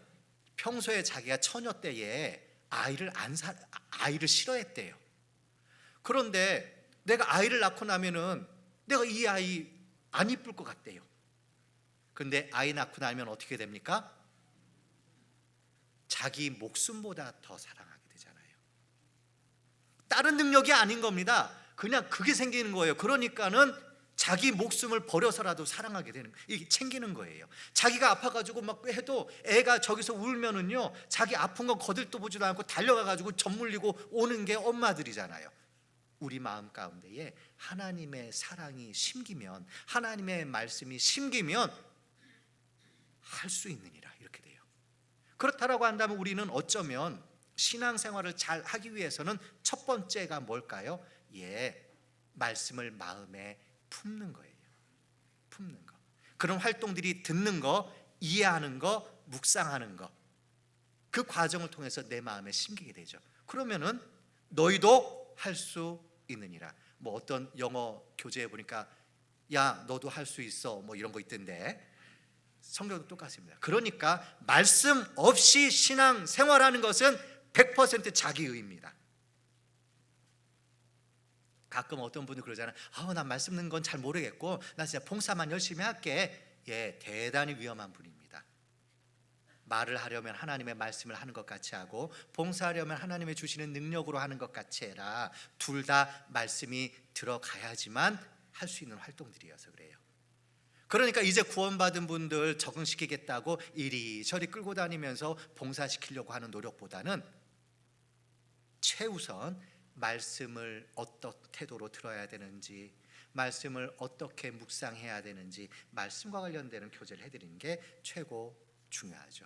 [SPEAKER 1] 평소에 자기가 처녀 때에 아이를 싫어했대요. 그런데 내가 아이를 낳고 나면은 내가 이 아이 안 이쁠 것 같대요. 근데 아이 낳고 나면 어떻게 됩니까? 자기 목숨보다 더 사랑하게 되잖아요. 다른 능력이 아닌 겁니다. 그냥 그게 생기는 거예요. 그러니까는 자기 목숨을 버려서라도 사랑하게 되는, 이게 챙기는 거예요. 자기가 아파가지고 막 해도 애가 저기서 울면은요, 자기 아픈 건 거들떠 보지도 않고 달려가가지고 젖물리고 오는 게 엄마들이잖아요. 우리 마음 가운데에 하나님의 사랑이 심기면, 하나님의 말씀이 심기면 할 수 있느니라, 이렇게 돼요. 그렇다라고 한다면 우리는 어쩌면 신앙생활을 잘 하기 위해서는 첫 번째가 뭘까요? 말씀을 마음에 품는 거예요. 품는 거. 그런 활동들이 듣는 거, 이해하는 거, 묵상하는 거, 그 과정을 통해서 내 마음에 심기게 되죠. 그러면은 너희도 할 수 있느니라. 어떤 영어 교재에 보니까 야, 너도 할 수 있어, 이런 거 있던데 성경도 똑같습니다. 그러니까 말씀 없이 신앙 생활하는 것은 100% 자기의입니다. 가끔 어떤 분들 그러잖아요. 난 말씀 듣는 건 잘 모르겠고 나 진짜 봉사만 열심히 할게. 대단히 위험한 분입니다. 말을 하려면 하나님의 말씀을 하는 것 같이 하고, 봉사하려면 하나님의 주시는 능력으로 하는 것 같이 해라. 둘 다 말씀이 들어가야지만 할 수 있는 활동들이어서 그래요. 그러니까 이제 구원받은 분들 적응시키겠다고 이리저리 끌고 다니면서 봉사시키려고 하는 노력보다는 최우선 말씀을 어떤 태도로 들어야 되는지, 말씀을 어떻게 묵상해야 되는지, 말씀과 관련되는 교제를 해드리는 게 최고 중요하죠.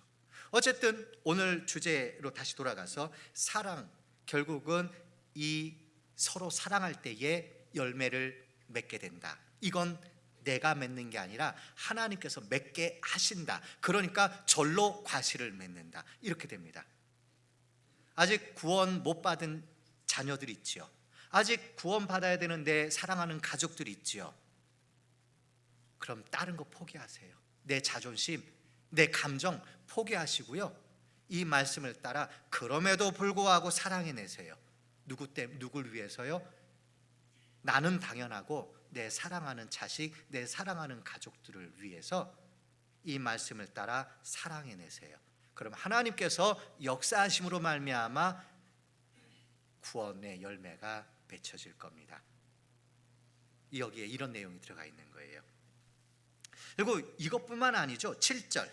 [SPEAKER 1] 어쨌든 오늘 주제로 다시 돌아가서 사랑, 결국은 이 서로 사랑할 때에 열매를 맺게 된다. 이건 내가 맺는 게 아니라 하나님께서 맺게 하신다. 그러니까 절로 과실을 맺는다. 이렇게 됩니다. 아직 구원 못 받은 자녀들 있지요. 아직 구원 받아야 되는데 사랑하는 가족들 있지요. 그럼 다른 거 포기하세요. 내 자존심, 내 감정 포기하시고요, 이 말씀을 따라 그럼에도 불구하고 사랑해내세요. 누굴 위해서요? 나는 당연하고 내 사랑하는 자식, 내 사랑하는 가족들을 위해서 이 말씀을 따라 사랑해내세요. 그럼 하나님께서 역사하심으로 말미암아 구원의 열매가 맺혀질 겁니다. 여기에 이런 내용이 들어가 있는 거예요. 그리고 이것뿐만 아니죠. 7절,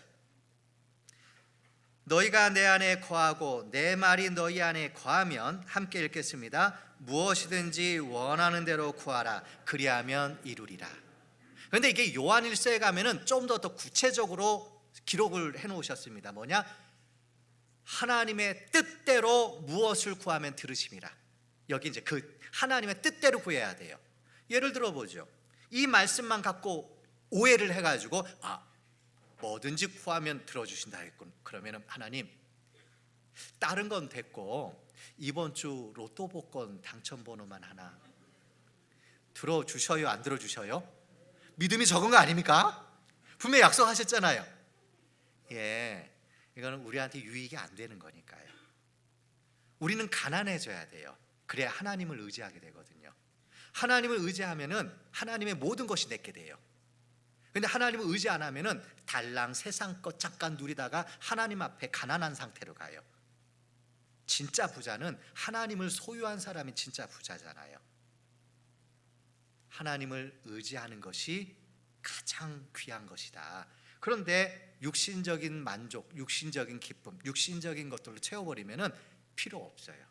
[SPEAKER 1] 너희가 내 안에 거하고 내 말이 너희 안에 거하면, 함께 읽겠습니다. 무엇이든지 원하는 대로 구하라. 그리하면 이루리라. 그런데 이게 요한일서에 가면은 좀 더 구체적으로 기록을 해놓으셨습니다. 뭐냐? 하나님의 뜻대로 무엇을 구하면 들으심이라. 여기 이제 그 하나님의 뜻대로 구해야 돼요. 예를 들어 보죠. 이 말씀만 갖고 오해를 해가지고 뭐든지 구하면 들어주신다 했군. 그러면 하나님, 다른 건 됐고 이번 주 로또 복권 당첨번호만 하나 들어주셔요? 안 들어주셔요? 믿음이 적은 거 아닙니까? 분명히 약속하셨잖아요. 이거는 우리한테 유익이 안 되는 거니까요. 우리는 가난해져야 돼요. 그래야 하나님을 의지하게 되거든요. 하나님을 의지하면은 하나님의 모든 것이 내게 돼요. 근데 하나님을 의지 안 하면은 달랑 세상 것 잠깐 누리다가 하나님 앞에 가난한 상태로 가요. 진짜 부자는 하나님을 소유한 사람이 진짜 부자잖아요. 하나님을 의지하는 것이 가장 귀한 것이다. 그런데 육신적인 만족, 육신적인 기쁨, 육신적인 것들로 채워버리면은 필요 없어요.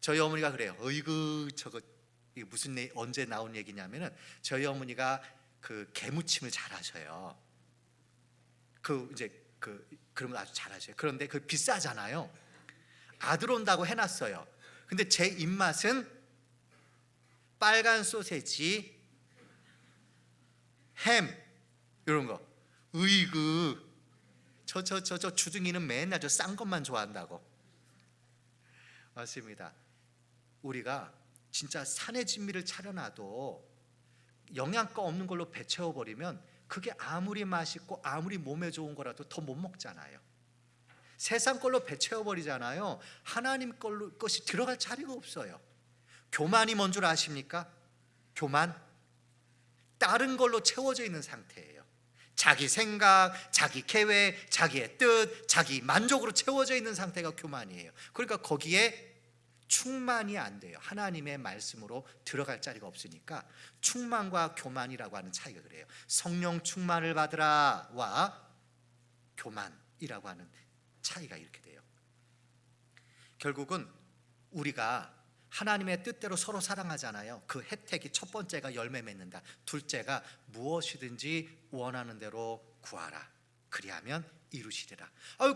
[SPEAKER 1] 저희 어머니가 그래요. 어이구 저거 이게 무슨 언제 나온 얘기냐면은 저희 어머니가 그 게무침을 잘하셔요. 그런 거 아주 잘하셔요. 그런데 그 비싸잖아요. 아들 온다고 해놨어요. 근데 제 입맛은 빨간 소세지, 햄 이런 거. 으이그 저 주둥이는 맨날 저 싼 것만 좋아한다고. 맞습니다. 우리가 진짜 산의 진미를 차려놔도 영양가 없는 걸로 배 채워버리면 그게 아무리 맛있고 아무리 몸에 좋은 거라도 더 못 먹잖아요. 세상 걸로 배 채워버리잖아요. 하나님 걸로 것이 들어갈 자리가 없어요. 교만이 뭔 줄 아십니까? 교만, 다른 걸로 채워져 있는 상태예요. 자기 생각, 자기 계획, 자기의 뜻, 자기 만족으로 채워져 있는 상태가 교만이에요. 그러니까 거기에 충만이 안 돼요. 하나님의 말씀으로 들어갈 자리가 없으니까 충만과 교만이라고 하는 차이가 그래요. 성령 충만을 받으라와 교만이라고 하는 차이가 이렇게 돼요. 결국은 우리가 하나님의 뜻대로 서로 사랑하잖아요. 그 혜택이 첫 번째가 열매 맺는다. 둘째가 무엇이든지 원하는 대로 구하라. 그리하면 이루시리라.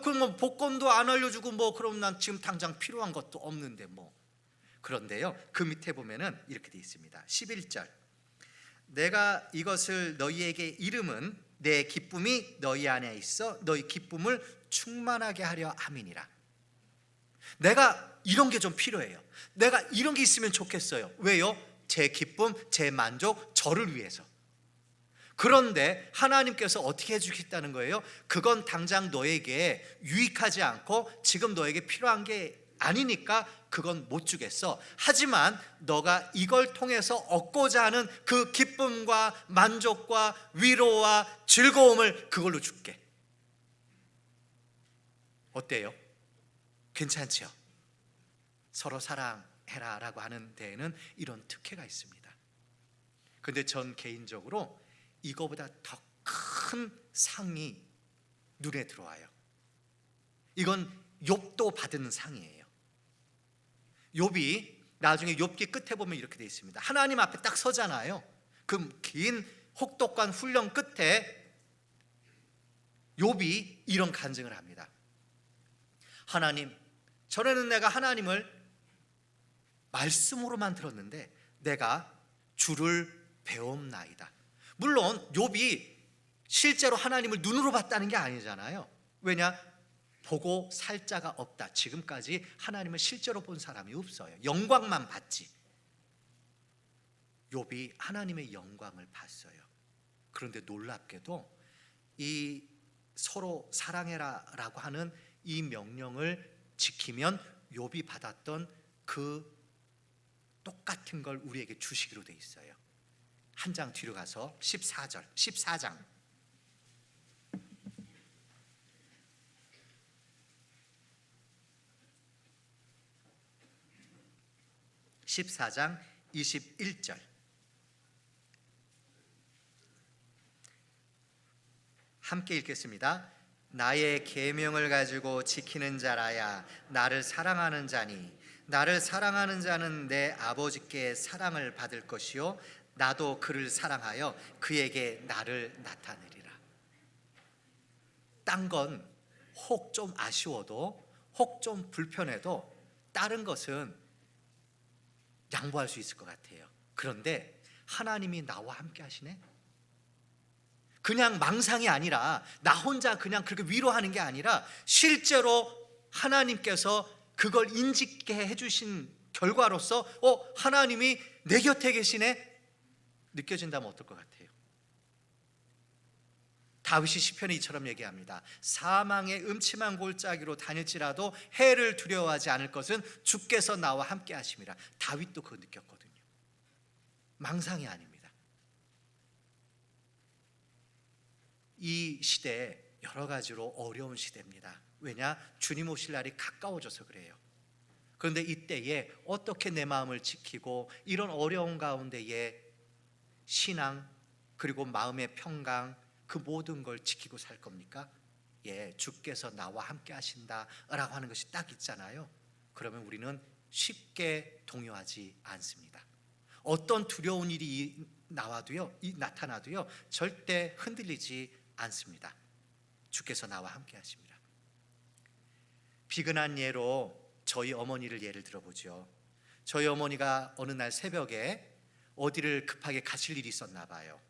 [SPEAKER 1] 그럼 뭐 복권도 안 알려주고 뭐 그럼 난 지금 당장 필요한 것도 없는데 뭐. 그런데요, 그 밑에 보면은 이렇게 돼 있습니다. 11절. 내가 이것을 너희에게 이름은 내 기쁨이 너희 안에 있어 너희 기쁨을 충만하게 하려 함이니라. 내가 이런 게 좀 필요해요. 내가 이런 게 있으면 좋겠어요. 왜요? 제 기쁨, 제 만족, 저를 위해서. 그런데 하나님께서 어떻게 해주겠다는 거예요? 그건 당장 너에게 유익하지 않고 지금 너에게 필요한 게 아니니까 그건 못 주겠어. 하지만 너가 이걸 통해서 얻고자 하는 그 기쁨과 만족과 위로와 즐거움을 그걸로 줄게. 어때요? 괜찮죠? 서로 사랑해라 라고 하는 데에는 이런 특혜가 있습니다. 근데 전 개인적으로 이거보다 더 큰 상이 눈에 들어와요. 이건 욥도 받은 상이에요. 욥이 나중에 욥기 끝에 보면 이렇게 되어 있습니다. 하나님 앞에 딱 서잖아요. 그 긴 혹독한 훈련 끝에 욥이 이런 간증을 합니다. 하나님, 전에는 내가 하나님을 말씀으로만 들었는데 내가 주를 배움나이다. 물론 욥이 실제로 하나님을 눈으로 봤다는 게 아니잖아요. 왜냐? 보고 살 자가 없다. 지금까지 하나님을 실제로 본 사람이 없어요. 영광만 봤지. 욥이 하나님의 영광을 봤어요. 그런데 놀랍게도 이 서로 사랑해라 라고 하는 이 명령을 지키면 욥이 받았던 그 똑같은 걸 우리에게 주시기로 돼 있어요. 한 장 뒤로 가서 14장 21절. 함께 읽겠습니다. 나의 계명을 가지고 지키는 자라야 나를 사랑하는 자니 나를 사랑하는 자는 내 아버지께 사랑을 받을 것이요 나도 그를 사랑하여 그에게 나를 나타내리라. 딴 건 혹 좀 아쉬워도 혹 좀 불편해도 다른 것은 양보할 수 있을 것 같아요. 그런데 하나님이 나와 함께 하시네. 그냥 망상이 아니라 나 혼자 그냥 그렇게 위로하는 게 아니라 실제로 하나님께서 그걸 인지게 해주신 결과로서 하나님이 내 곁에 계시네 느껴진다면 어떨 것 같아요? 다윗이 시편에 이처럼 얘기합니다. 사망의 음침한 골짜기로 다닐지라도 해를 두려워하지 않을 것은 주께서 나와 함께 하심이라. 다윗도 그거 느꼈거든요. 망상이 아닙니다. 이 시대 여러 가지로 어려운 시대입니다. 왜냐? 주님 오실 날이 가까워져서 그래요. 그런데 이때에 어떻게 내 마음을 지키고 이런 어려운 가운데에 신앙 그리고 마음의 평강 그 모든 걸 지키고 살 겁니까? 예, 주께서 나와 함께 하신다라고 하는 것이 딱 있잖아요. 그러면 우리는 쉽게 동요하지 않습니다. 어떤 두려운 일이 나타나도요 절대 흔들리지 않습니다. 주께서 나와 함께 하십니다. 비근한 예로 저희 어머니를 예를 들어보죠. 저희 어머니가 어느 날 새벽에 어디를 급하게 가실 일이 있었나 봐요.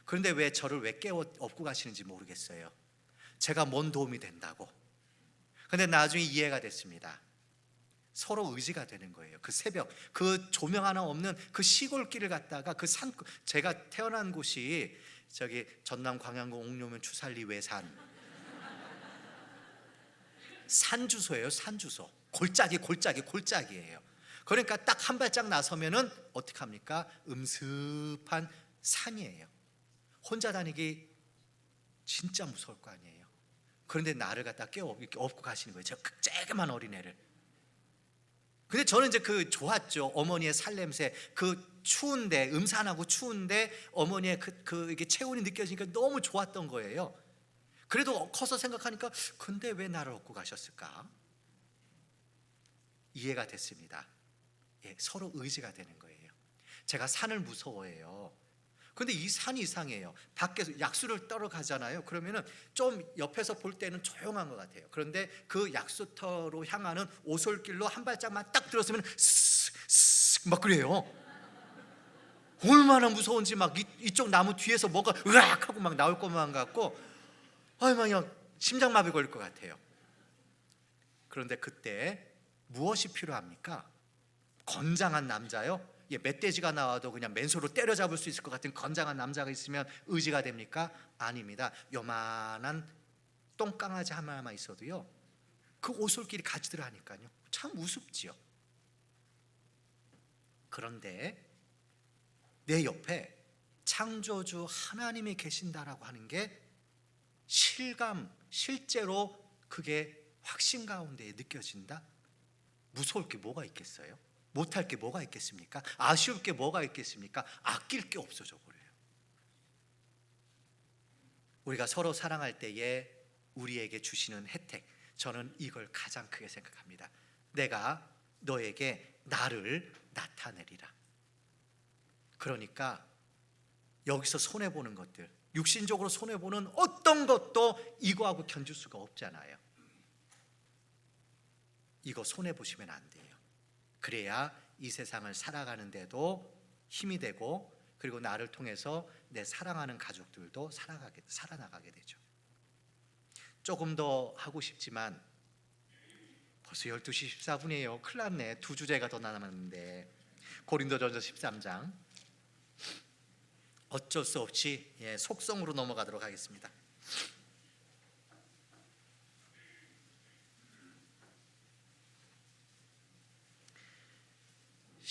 [SPEAKER 1] 그런데 왜 저를 깨워 업고 가시는지 모르겠어요. 제가 뭔 도움이 된다고. 그런데 나중에 이해가 됐습니다. 서로 의지가 되는 거예요. 그 새벽, 그 조명 하나 없는 그 시골길을 갔다가 그 산, 제가 태어난 곳이 저기 전남 광양군 옥료면 추살리 외산 산주소예요. 산주소. 골짜기예요. 그러니까 딱 한 발짝 나서면은 어떻게 합니까? 음습한 산이에요. 혼자 다니기 진짜 무서울 거 아니에요. 그런데 나를 갖다 깨워 이렇게 업고 가시는 거예요. 저 쬐그만 어린애를. 근데 저는 이제 그 좋았죠. 어머니의 살냄새, 그 추운데 음산하고 추운데 어머니의 이게 체온이 느껴지니까 너무 좋았던 거예요. 그래도 커서 생각하니까 근데 왜 나를 업고 가셨을까? 이해가 됐습니다. 예, 서로 의지가 되는 거예요. 제가 산을 무서워해요. 근데 이 산이 이상해요. 밖에서 약수를 떨어 가잖아요. 그러면은 좀 옆에서 볼 때는 조용한 것 같아요. 그런데 그 약수터로 향하는 오솔길로 한 발짝만 딱 들었으면 쓱쓱 막 그래요. 얼마나 무서운지 막 이쪽 나무 뒤에서 뭐가 으악 하고 막 나올 것만 같고 그냥 심장마비 걸릴 것 같아요. 그런데 그때 무엇이 필요합니까? 건장한 남자요? 예, 멧돼지가 나와도 그냥 맨손으로 때려잡을 수 있을 것 같은 건장한 남자가 있으면 의지가 됩니까? 아닙니다. 요만한 똥강아지 하나만 있어도요 그 오솔길이 가지더라니까요. 참 우습지요. 그런데 내 옆에 창조주 하나님이 계신다라고 하는 게 실제로 그게 확신 가운데 느껴진다? 무서울 게 뭐가 있겠어요? 못할 게 뭐가 있겠습니까? 아쉬울 게 뭐가 있겠습니까? 아낄 게 없어져 버려요. 우리가 서로 사랑할 때에 우리에게 주시는 혜택, 저는 이걸 가장 크게 생각합니다. 내가 너에게 나를 나타내리라. 그러니까 여기서 손해보는 것들, 육신적으로 손해보는 어떤 것도 이거하고 견줄 수가 없잖아요. 이거 손해보시면 안 돼요. 그래야 이 세상을 살아가는데도 힘이 되고 그리고 나를 통해서 내 사랑하는 가족들도 살아나가게 되죠. 조금 더 하고 싶지만 벌써 12시 14분이에요. 큰일 났네. 2주제가 더 남았는데 고린도전서 13장 어쩔 수 없이 속성으로 넘어가도록 하겠습니다.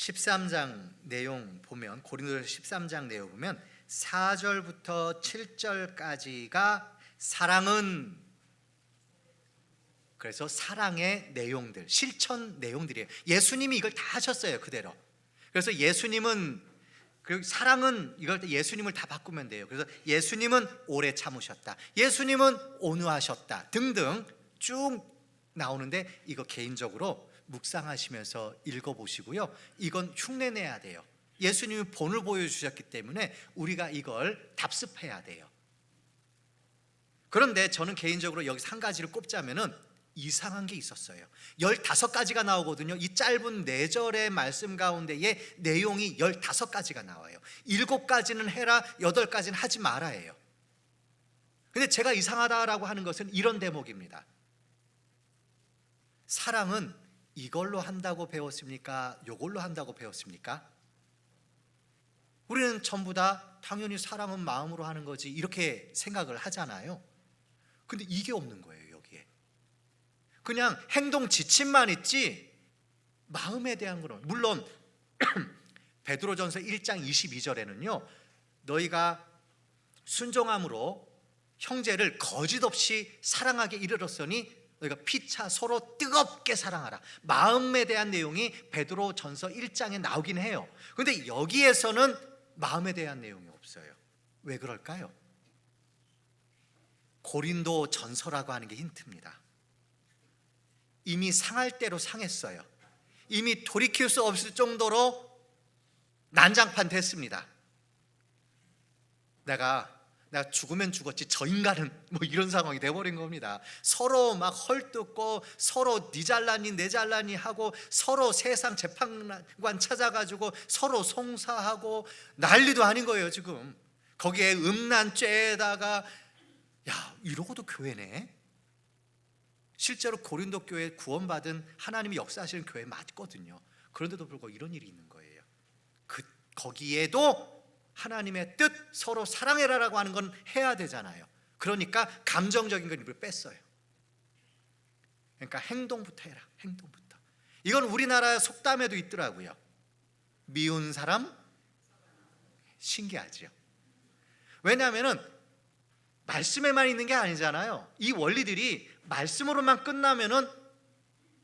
[SPEAKER 1] 13장 내용 보면 고린도전서 13장 내용 보면 4절부터 7절까지가 사랑은, 그래서 사랑의 내용들, 실천 내용들이에요. 예수님이 이걸 다 하셨어요. 그대로. 그래서 예수님은 사랑은 이걸 예수님을 다 바꾸면 돼요. 그래서 예수님은 오래 참으셨다, 예수님은 온유하셨다 등등 쭉 나오는데 이거 개인적으로 묵상하시면서 읽어보시고요. 이건 흉내내야 돼요. 예수님이 본을 보여주셨기 때문에 우리가 이걸 답습해야 돼요. 그런데 저는 개인적으로 여기서 한 가지를 꼽자면은 이상한 게 있었어요. 15가지가 나오거든요. 이 짧은 4절의 말씀 가운데에 내용이 15가지가 나와요. 7가지는 해라, 8가지는 하지 말아예요. 근데 제가 이상하다라고 하는 것은 이런 대목입니다. 사랑은 이걸로 한다고 배웠습니까? 이걸로 한다고 배웠습니까? 우리는 전부 다 당연히 사랑은 마음으로 하는 거지 이렇게 생각을 하잖아요. 근데 이게 없는 거예요. 여기에 그냥 행동 지침만 있지 마음에 대한 거는, 물론 베드로전서 1장 22절에는요 너희가 순종함으로 형제를 거짓 없이 사랑하게 이르렀으니 너희가 피차 서로 뜨겁게 사랑하라. 마음에 대한 내용이 베드로전서 1장에 나오긴 해요. 그런데 여기에서는 마음에 대한 내용이 없어요. 왜 그럴까요? 고린도 전서라고 하는 게 힌트입니다. 이미 상할 대로 상했어요. 이미 돌이킬 수 없을 정도로 난장판 됐습니다. 내가 죽으면 죽었지 저 인간은 뭐 이런 상황이 돼버린 겁니다. 서로 막 헐뜯고 서로 니 잘나니 내 잘나니 하고 서로 세상 재판관 찾아가지고 서로 송사하고 난리도 아닌 거예요 지금. 거기에 음란죄에다가 야 이러고도 교회네. 실제로 고린도 교회 구원받은 하나님이 역사하시는 교회 맞거든요. 그런데도 불구하고 이런 일이 있는 거예요. 거기에도 하나님의 뜻 서로 사랑해라라고 하는 건 해야 되잖아요. 그러니까 감정적인 건 일부러 뺐어요. 그러니까 행동부터 해라. 행동부터. 이건 우리나라 속담에도 있더라고요. 미운 사람 신기하죠. 왜냐하면 말씀에만 있는 게 아니잖아요. 이 원리들이 말씀으로만 끝나면은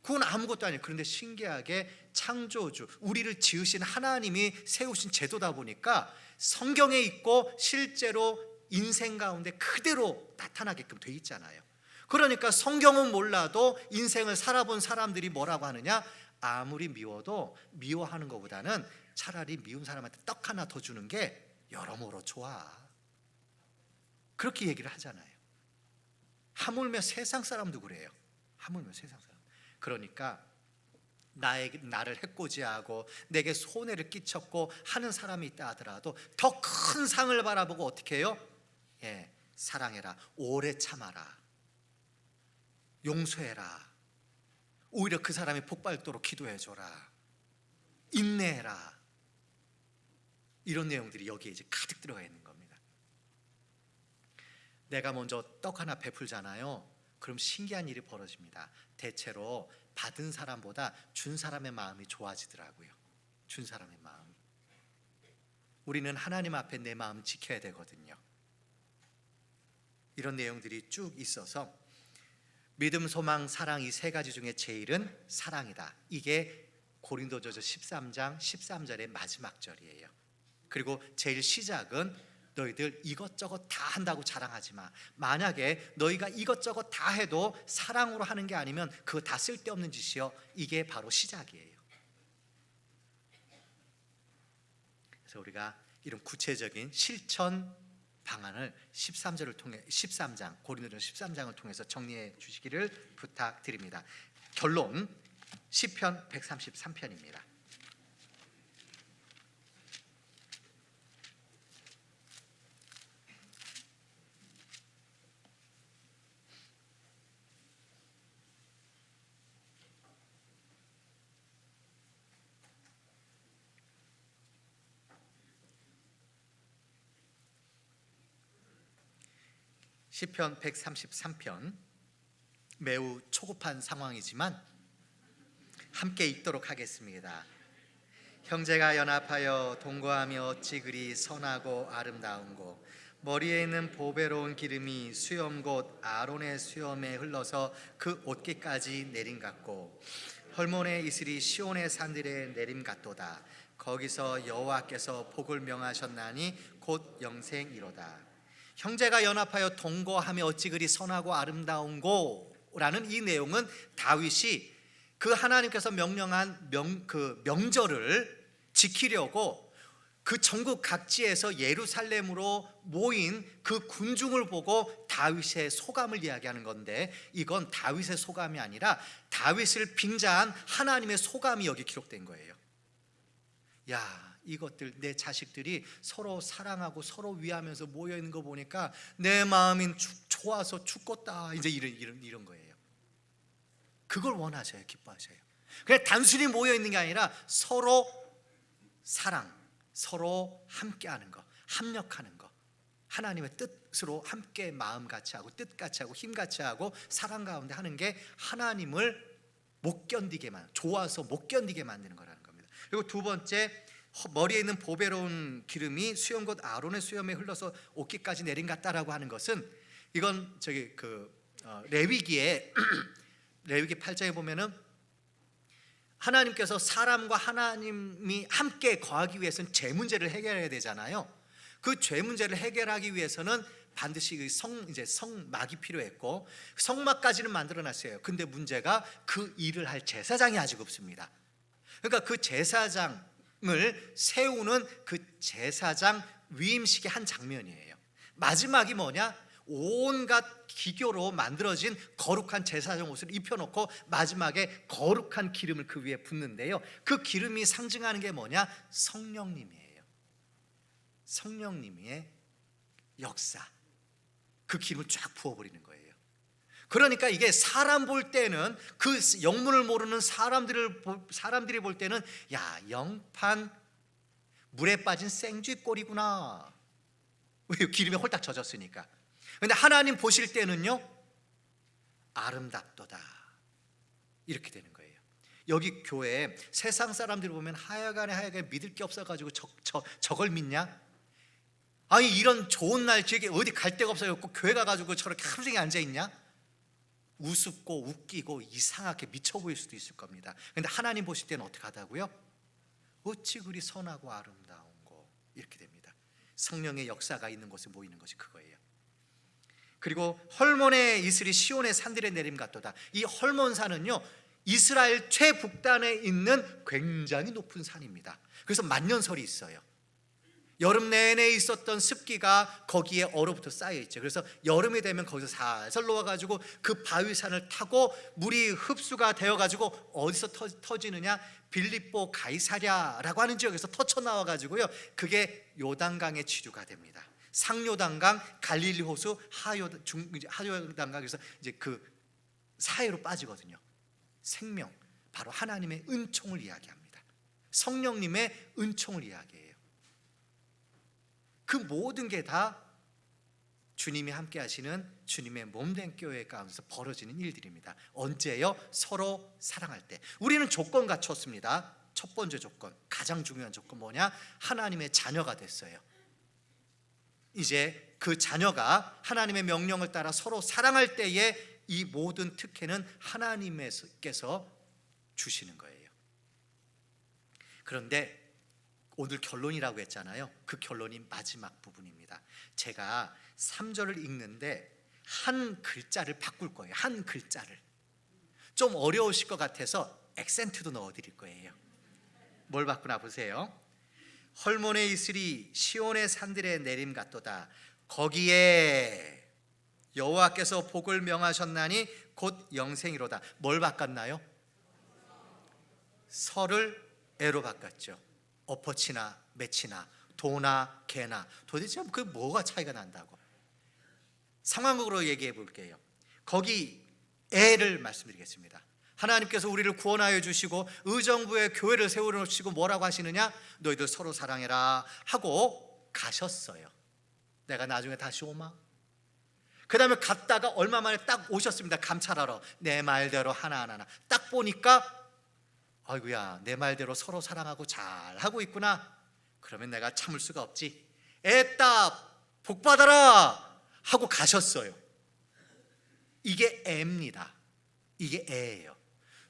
[SPEAKER 1] 그건 아무것도 아니에요. 그런데 신기하게 창조주, 우리를 지으신 하나님이 세우신 제도다 보니까 성경에 있고 실제로 인생 가운데 그대로 나타나게끔 돼 있잖아요. 그러니까 성경은 몰라도 인생을 살아본 사람들이 뭐라고 하느냐, 아무리 미워도 미워하는 것보다는 차라리 미운 사람한테 떡 하나 더 주는 게 여러모로 좋아, 그렇게 얘기를 하잖아요. 하물며 세상 사람도 그래요. 하물며 세상 사람. 그러니까 나를 해코지하고 내게 손해를 끼쳤고 하는 사람이 있다 하더라도 더 큰 상을 바라보고 어떻게 해요? 사랑해라, 오래 참아라, 용서해라, 오히려 그 사람이 복받도록 기도해줘라, 인내해라. 이런 내용들이 여기에 이제 가득 들어가 있는 겁니다. 내가 먼저 떡 하나 베풀잖아요. 그럼 신기한 일이 벌어집니다. 대체로 받은 사람보다 준 사람의 마음이 좋아지더라고요. 준 사람의 마음이. 우리는 하나님 앞에 내 마음 지켜야 되거든요. 이런 내용들이 쭉 있어서 믿음, 소망, 사랑, 이 세 가지 중에 제일은 사랑이다. 이게 고린도전서 13장 13절의 마지막 절이에요. 그리고 제일 시작은 너희들 이것저것 다 한다고 자랑하지 마. 만약에 너희가 이것저것 다 해도 사랑으로 하는 게 아니면 그거 다 쓸데없는 짓이요. 이게 바로 시작이에요. 그래서 우리가 이런 구체적인 실천 방안을 13절을 통해 13장 고린도전서 13장을 통해서 정리해 주시기를 부탁드립니다. 결론 시편 133편입니다. 시편 133편, 매우 초급한 상황이지만 함께 읽도록 하겠습니다. 형제가 연합하여 동거하며 어찌 그리 선하고 아름다운고, 머리에 있는 보배로운 기름이 수염 곧 아론의 수염에 흘러서 그 옷깃까지 내림 같고, 헐몬의 이슬이 시온의 산들에 내림 같도다. 거기서 여호와께서 복을 명하셨나니 곧 영생이로다. 형제가 연합하여 동거하며 어찌 그리 선하고 아름다운고 라는 이 내용은 다윗이 그 하나님께서 명령한 그 명절을 지키려고 그 전국 각지에서 예루살렘으로 모인 그 군중을 보고 다윗의 소감을 이야기하는 건데, 이건 다윗의 소감이 아니라 다윗을 빙자한 하나님의 소감이 여기 기록된 거예요. 야, 이것들 내 자식들이 서로 사랑하고 서로 위하면서 모여있는 거 보니까 내 마음이 좋아서 죽겠다, 이제 이런 거예요. 그걸 원하셔요. 기뻐하셔요. 그냥 단순히 모여있는 게 아니라 서로 사랑, 서로 함께하는 거, 합력하는 거, 하나님의 뜻으로 함께 마음같이 하고 뜻같이 하고 힘같이 하고 사랑 가운데 하는 게 하나님을 못 견디게 좋아서 못 견디게 만드는 거라는 겁니다. 그리고 두 번째, 머리에 있는 보배로운 기름이 수염 곧 아론의 수염에 흘러서 옷깃까지 내린 같다라고 하는 것은, 이건 레위기에 레위기 8장에 보면은 하나님께서 사람과 하나님이 함께 거하기 위해서는 죄 문제를 해결해야 되잖아요. 그 죄 문제를 해결하기 위해서는 반드시 성막이 필요했고, 성막까지는 만들어놨어요. 근데 문제가 그 일을 할 제사장이 아직 없습니다. 그러니까 그 제사장을 세우는 그 제사장 위임식의 한 장면이에요. 마지막이 뭐냐? 온갖 기교로 만들어진 거룩한 제사장 옷을 입혀놓고 마지막에 거룩한 기름을 그 위에 붓는데요, 그 기름이 상징하는 게 뭐냐? 성령님이에요. 성령님의 역사, 그 기름을 쫙 부어버리는 거예요. 그러니까 이게 사람 볼 때는, 그 영문을 모르는 사람들이 볼 때는, 야, 영판 물에 빠진 생쥐꼴이구나, 기름에 홀딱 젖었으니까. 근데 하나님 보실 때는요, 아름답도다, 이렇게 되는 거예요. 여기 교회 세상 사람들이 보면 하여간에 믿을 게 없어가지고 저걸 믿냐? 아니, 이런 좋은 날 저기 어디 갈 데가 없어요. 교회 가가지고 저렇게 하루 종일 앉아있냐? 우습고 웃기고 이상하게 미쳐 보일 수도 있을 겁니다. 근데 하나님 보실 때는 어떻게 하다고요? 어찌 그리 선하고 아름다운고, 이렇게 됩니다. 성령의 역사가 있는 곳에 모이는 것이 그거예요. 그리고 헐몬의 이슬이 시온의 산들에 내림 같도다. 이 헐몬산은요, 이스라엘 최북단에 있는 굉장히 높은 산입니다. 그래서 만년설이 있어요. 여름 내내 있었던 습기가 거기에 얼어붙어 쌓여 있죠. 그래서 여름이 되면 거기서 살살 놓아가지고 그 바위산을 타고 물이 흡수가 되어가지고 어디서 터지느냐? 빌립보 가이사랴라고 하는 지역에서 터쳐 나와가지고요, 그게 요단강의 지류가 됩니다. 상요단강, 갈릴리 호수, 하요단강에서 이제 그 사이로 빠지거든요. 생명, 바로 하나님의 은총을 이야기합니다. 성령님의 은총을 이야기해요. 그 모든 게 다 주님이 함께 하시는 주님의 몸된 교회 가운데서 벌어지는 일들입니다. 언제요? 서로 사랑할 때. 우리는 조건 갖췄습니다. 첫 번째 조건, 가장 중요한 조건 뭐냐? 하나님의 자녀가 됐어요. 이제 그 자녀가 하나님의 명령을 따라 서로 사랑할 때에 이 모든 특혜는 하나님께서 주시는 거예요. 그런데 오늘 결론이라고 했잖아요. 그 결론이 마지막 부분입니다. 제가 3절을 읽는데 한 글자를 바꿀 거예요. 한 글자를. 좀 어려우실 것 같아서 액센트도 넣어드릴 거예요. 뭘 바꾸나 보세요. 헐몬의 이슬이 시온의 산들에 내림 같도다. 거기에 여호와께서 복을 명하셨나니 곧 영생이로다. 뭘 바꿨나요? 설을 애로 바꿨죠. 엎어치나 매치나 도나 개나, 도대체 그 뭐가 차이가 난다고? 상황극으로 얘기해 볼게요. 거기 애를 말씀드리겠습니다. 하나님께서 우리를 구원하여 주시고 의정부에 교회를 세워놓으시고 뭐라고 하시느냐? 너희들 서로 사랑해라 하고 가셨어요. 내가 나중에 다시 오마? 그 다음에 갔다가 얼마 만에 딱 오셨습니다. 감찰하러. 내 말대로 하나하나 딱 보니까 아이고야, 내 말대로 서로 사랑하고 잘하고 있구나. 그러면 내가 참을 수가 없지. 애따 복 받아라 하고 가셨어요. 이게 애입니다. 이게 애예요.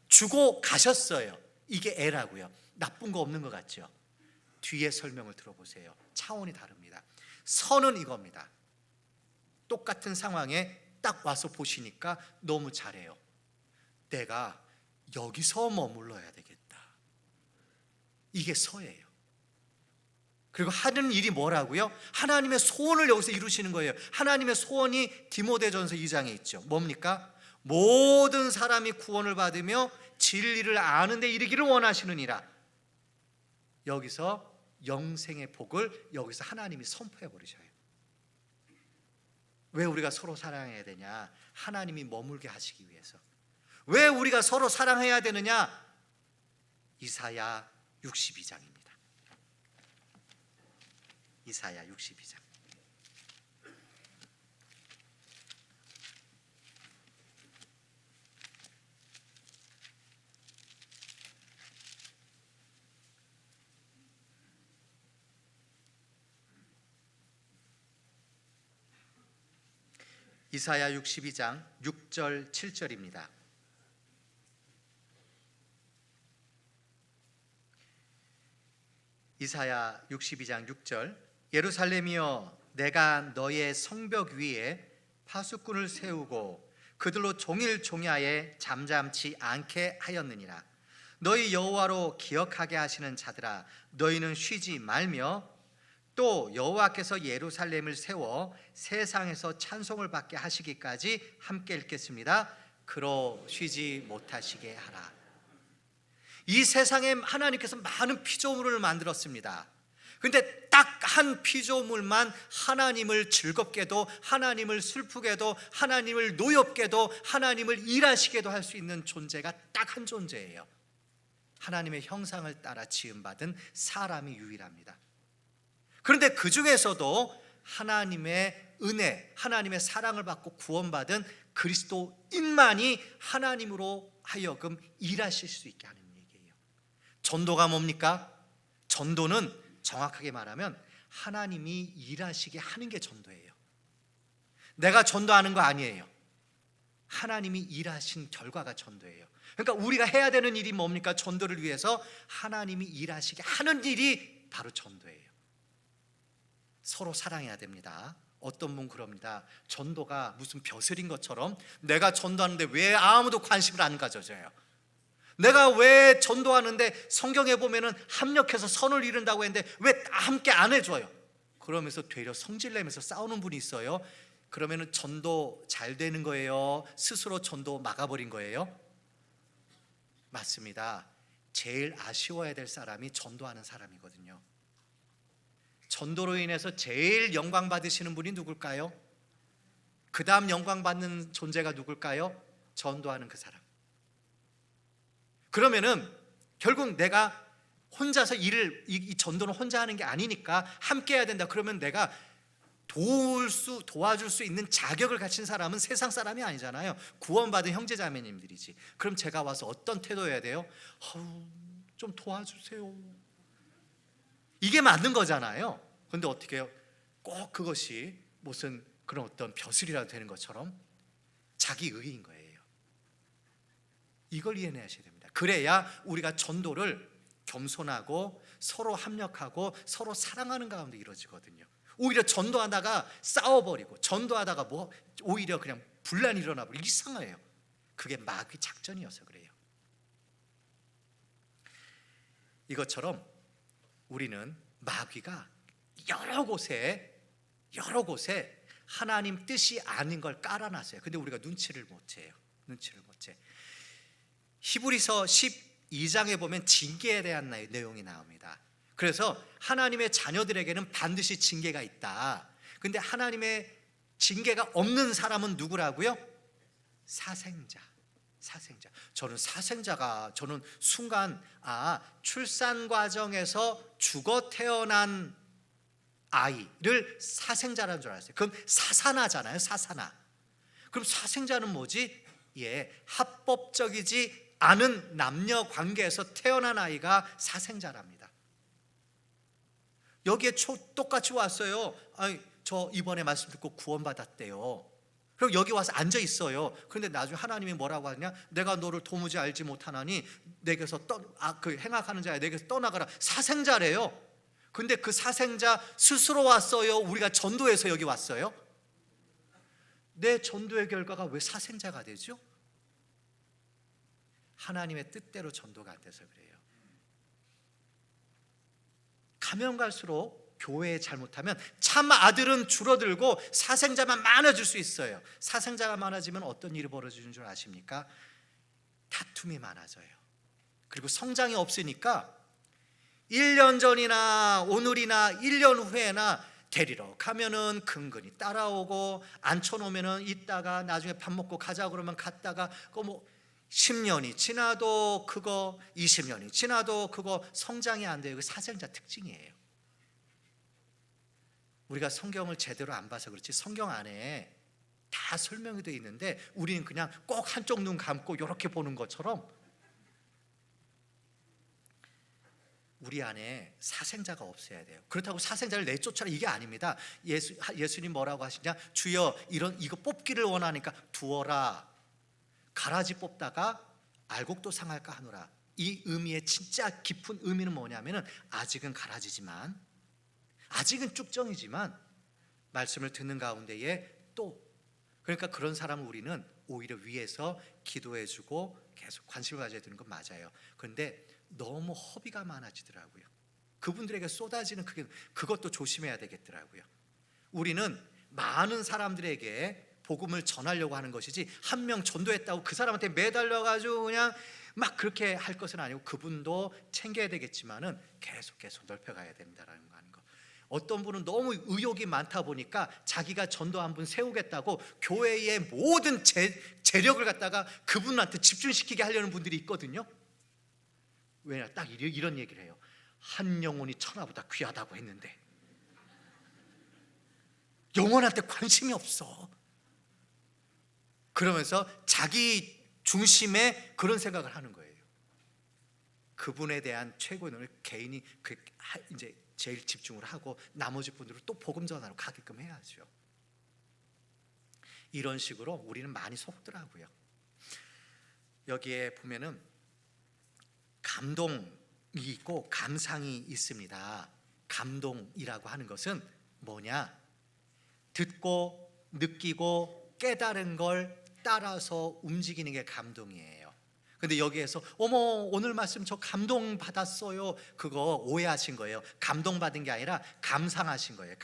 [SPEAKER 1] 주고 가셨어요. 이게 애라고요. 나쁜 거 없는 것 같죠? 뒤에 설명을 들어보세요. 차원이 다릅니다. 선은 이겁니다. 똑같은 상황에 딱 와서 보시니까 너무 잘해요. 내가 여기서 머물러야 되겠다. 이게 서예요. 그리고 하는 일이 뭐라고요? 하나님의 소원을 여기서 이루시는 거예요. 하나님의 소원이 디모데전서 2장에 있죠. 뭡니까? 모든 사람이 구원을 받으며 진리를 아는 데 이르기를 원하시느니라. 여기서 영생의 복을 여기서 하나님이 선포해 버리셔요. 왜 우리가 서로 사랑해야 되냐? 하나님이 머물게 하시기 위해서. 왜 우리가 서로 사랑해야 되느냐? 이사야 62장입니다. 이사야 62장. 이사야 62장 6절 7절입니다. 이사야 62장 6절. 예루살렘이여, 내가 너의 성벽 위에 파수꾼을 세우고 그들로 종일 종야에 잠잠치 않게 하였느니라. 너희 여호와로 기억하게 하시는 자들아, 너희는 쉬지 말며 또 여호와께서 예루살렘을 세워 세상에서 찬송을 받게 하시기까지 함께 읽겠습니다. 그로 쉬지 못하시게 하라. 이 세상에 하나님께서 많은 피조물을 만들었습니다. 근데 딱 한 피조물만 하나님을 즐겁게도, 하나님을 슬프게도, 하나님을 노엽게도, 하나님을 일하시게도 할 수 있는 존재가 딱 한 존재예요. 하나님의 형상을 따라 지음받은 사람이 유일합니다. 그런데 그 중에서도 하나님의 은혜, 하나님의 사랑을 받고 구원받은 그리스도인만이 하나님으로 하여금 일하실 수 있게 하는 얘기예요. 전도가 뭡니까? 전도는 정확하게 말하면 하나님이 일하시게 하는 게 전도예요. 내가 전도하는 거 아니에요. 하나님이 일하신 결과가 전도예요. 그러니까 우리가 해야 되는 일이 뭡니까? 전도를 위해서 하나님이 일하시게 하는 일이 바로 전도예요. 서로 사랑해야 됩니다. 어떤 분 그럽니다. 전도가 무슨 벼슬인 것처럼 내가 전도하는데 왜 아무도 관심을 안 가져줘요? 내가 왜 전도하는데 성경에 보면은 합력해서 선을 이룬다고 했는데 왜 함께 안 해줘요? 그러면서 되려 성질내면서 싸우는 분이 있어요. 그러면은 전도 잘 되는 거예요? 스스로 전도 막아버린 거예요? 맞습니다. 제일 아쉬워야 될 사람이 전도하는 사람이거든요. 전도로 인해서 제일 영광 받으시는 분이 누굴까요? 그 다음 영광 받는 존재가 누굴까요? 전도하는 그 사람. 그러면은 결국 내가 혼자서 이 전도는 혼자 하는 게 아니니까 함께 해야 된다. 그러면 내가 도와줄 수 있는 자격을 가진 사람은 세상 사람이 아니잖아요. 구원받은 형제자매님들이지. 그럼 제가 와서 어떤 태도여야 돼요? 좀 도와주세요. 이게 맞는 거잖아요. 그런데 어떻게 해요? 꼭 그것이 무슨 그런 어떤 벼슬이라도 되는 것처럼 자기 의인 거예요. 이걸 이해하셔야 됩니다. 그래야 우리가 전도를 겸손하고 서로 합력하고 서로 사랑하는 가운데 이루어지거든요. 오히려 전도하다가 싸워버리고 전도하다가 오히려 그냥 분란이 일어나버리고 이상해요. 그게 마귀 작전이어서 그래요. 이것처럼 우리는 마귀가 여러 곳에 하나님 뜻이 아닌 걸 깔아놨어요. 근데 우리가 눈치를 못 채요. 히브리서 12장에 보면 징계에 대한 내용이 나옵니다. 그래서 하나님의 자녀들에게는 반드시 징계가 있다. 근데 하나님의 징계가 없는 사람은 누구라고요? 사생자. 저는 순간 출산 과정에서 죽어 태어난 아이를 사생자라는 줄 알았어요. 그럼 사사나잖아요. 사사나. 그럼 사생자는 뭐지? 합법적이지 않은 남녀 관계에서 태어난 아이가 사생자랍니다. 여기에 똑같이 왔어요. 저 이번에 말씀 듣고 구원받았대요. 그리고 여기 와서 앉아 있어요. 그런데 나중에 하나님이 뭐라고 하냐? 내가 너를 도무지 알지 못하나니 내게서 행악하는 자야 내게서 떠나가라. 사생자래요. 근데 그 사생자 스스로 왔어요? 우리가 전도해서 여기 왔어요? 내 전도의 결과가 왜 사생자가 되죠? 하나님의 뜻대로 전도가 안 돼서 그래요. 가면 갈수록 교회에 잘못하면 참 아들은 줄어들고 사생자만 많아질 수 있어요. 사생자가 많아지면 어떤 일이 벌어지는 줄 아십니까? 다툼이 많아져요. 그리고 성장이 없으니까 1년 전이나 오늘이나 1년 후에나 데리러 가면은 근근히 따라오고 앉혀놓으면은 있다가 나중에 밥 먹고 가자 그러면 갔다가 10년이 지나도 그거, 20년이 지나도 그거 성장이 안 돼요. 그 사생자 특징이에요. 우리가 성경을 제대로 안 봐서 그렇지 성경 안에 다 설명이 되어 있는데 우리는 그냥 꼭 한쪽 눈 감고 이렇게 보는 것처럼 우리 안에 사생자가 없어야 돼요. 그렇다고 사생자를 내쫓아라 이게 아닙니다. 예수님 뭐라고 하시냐? 주여 이거 뽑기를 원하니까 두어라. 가라지 뽑다가 알곡도 상할까 하노라. 이 의미의 진짜 깊은 의미는 뭐냐면은 아직은 가라지지만, 아직은 쭉정이지만 말씀을 듣는 가운데에 또, 그러니까 그런 사람을 우리는 오히려 위에서 기도해주고 계속 관심을 가져야 되는 건 맞아요. 그런데 너무 허비가 많아지더라고요. 그분들에게 쏟아지는 그것도 조심해야 되겠더라고요. 우리는 많은 사람들에게 복음을 전하려고 하는 것이지 한 명 전도했다고 그 사람한테 매달려가지고 그냥 막 그렇게 할 것은 아니고 그분도 챙겨야 되겠지만은 계속 넓혀가야 된다라는 거 하는 거. 어떤 분은 너무 의욕이 많다 보니까 자기가 전도 한 분 세우겠다고 교회의 모든 재력을 갖다가 그분한테 집중시키게 하려는 분들이 있거든요. 왜냐, 딱 이런 얘기를 해요. 한 영혼이 천하보다 귀하다고 했는데 영혼한테 관심이 없어. 그러면서 자기 중심의 그런 생각을 하는 거예요. 그분에 대한 최고의 개인이 이제 제일 집중을 하고 나머지 분들을 또 복음 전하러 가게끔 해야죠. 이런 식으로 우리는 많이 속더라고요. 여기에 보면은 감동이 있고 감상이 있습니다. 감동이라고 하는 것은 뭐냐? 듣고 느끼고 깨달은 걸 따라서 움직이는 게 감동이에요. 근데 여기에서 어머 오늘 말씀 저 감동 받았어요, 그거 오해하신 거예요. 감동 받은 게 아니라 감상하신 거예요.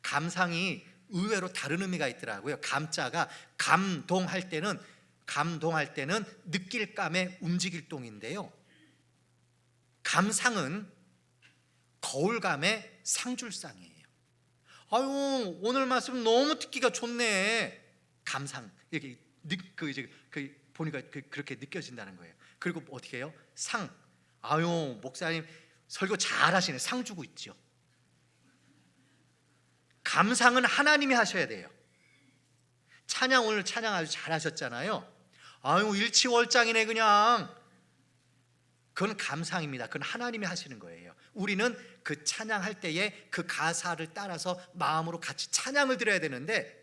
[SPEAKER 1] 감상이 의외로 다른 의미가 있더라고요. 감자가 감동할 때는 느낄 감에 움직일 동인데요, 감상은 거울감의 상줄상이에요. 아유 오늘 말씀 너무 듣기가 좋네. 감상, 이렇게 보니까 그렇게 느껴진다는 거예요. 그리고 어떻게 해요? 아유 목사님 설교 잘하시네. 상 주고 있죠. 감상은 하나님이 하셔야 돼요. 오늘 찬양 아주 잘하셨잖아요. 아유 일치월장이네 그냥. 그건 감상입니다. 그건 하나님이 하시는 거예요. 우리는 그 찬양할 때에 그 가사를 따라서 마음으로 같이 찬양을 드려야 되는데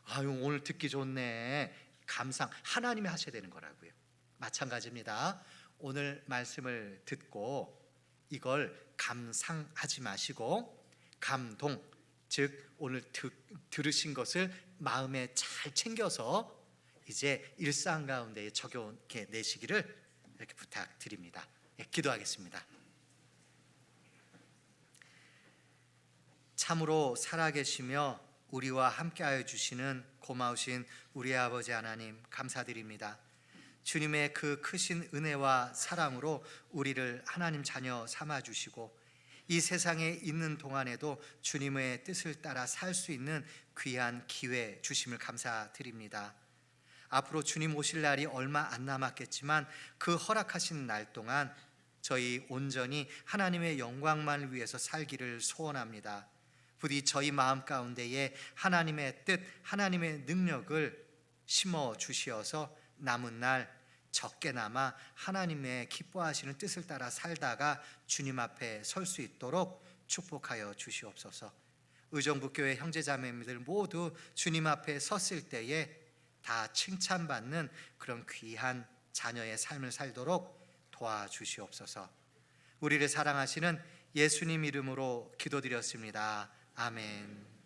[SPEAKER 1] 아유 오늘 듣기 좋네. 감상 하나님이 하셔야 되는 거라고요. 마찬가지입니다. 오늘 말씀을 듣고 이걸 감상하지 마시고 감동, 즉 오늘 들으신 것을 마음에 잘 챙겨서 이제 일상 가운데 적용해 내시기를 이렇게 부탁드립니다. 기도하겠습니다. 참으로 살아계시며 우리와 함께하여 주시는 고마우신 우리 아버지 하나님 감사드립니다. 주님의 그 크신 은혜와 사랑으로 우리를 하나님 자녀 삼아주시고 이 세상에 있는 동안에도 주님의 뜻을 따라 살 수 있는 귀한 기회 주심을 감사드립니다. 앞으로 주님 오실 날이 얼마 안 남았겠지만 그 허락하신 날 동안 저희 온전히 하나님의 영광만을 위해서 살기를 소원합니다. 부디 저희 마음 가운데에 하나님의 뜻, 하나님의 능력을 심어 주시어서 남은 날 적게나마 하나님의 기뻐하시는 뜻을 따라 살다가 주님 앞에 설 수 있도록 축복하여 주시옵소서. 의정부교회 형제자매들 모두 주님 앞에 섰을 때에 다 칭찬받는 그런 귀한 자녀의 삶을 살도록 도와주시옵소서. 우리를 사랑하시는 예수님 이름으로 기도드렸습니다. 아멘.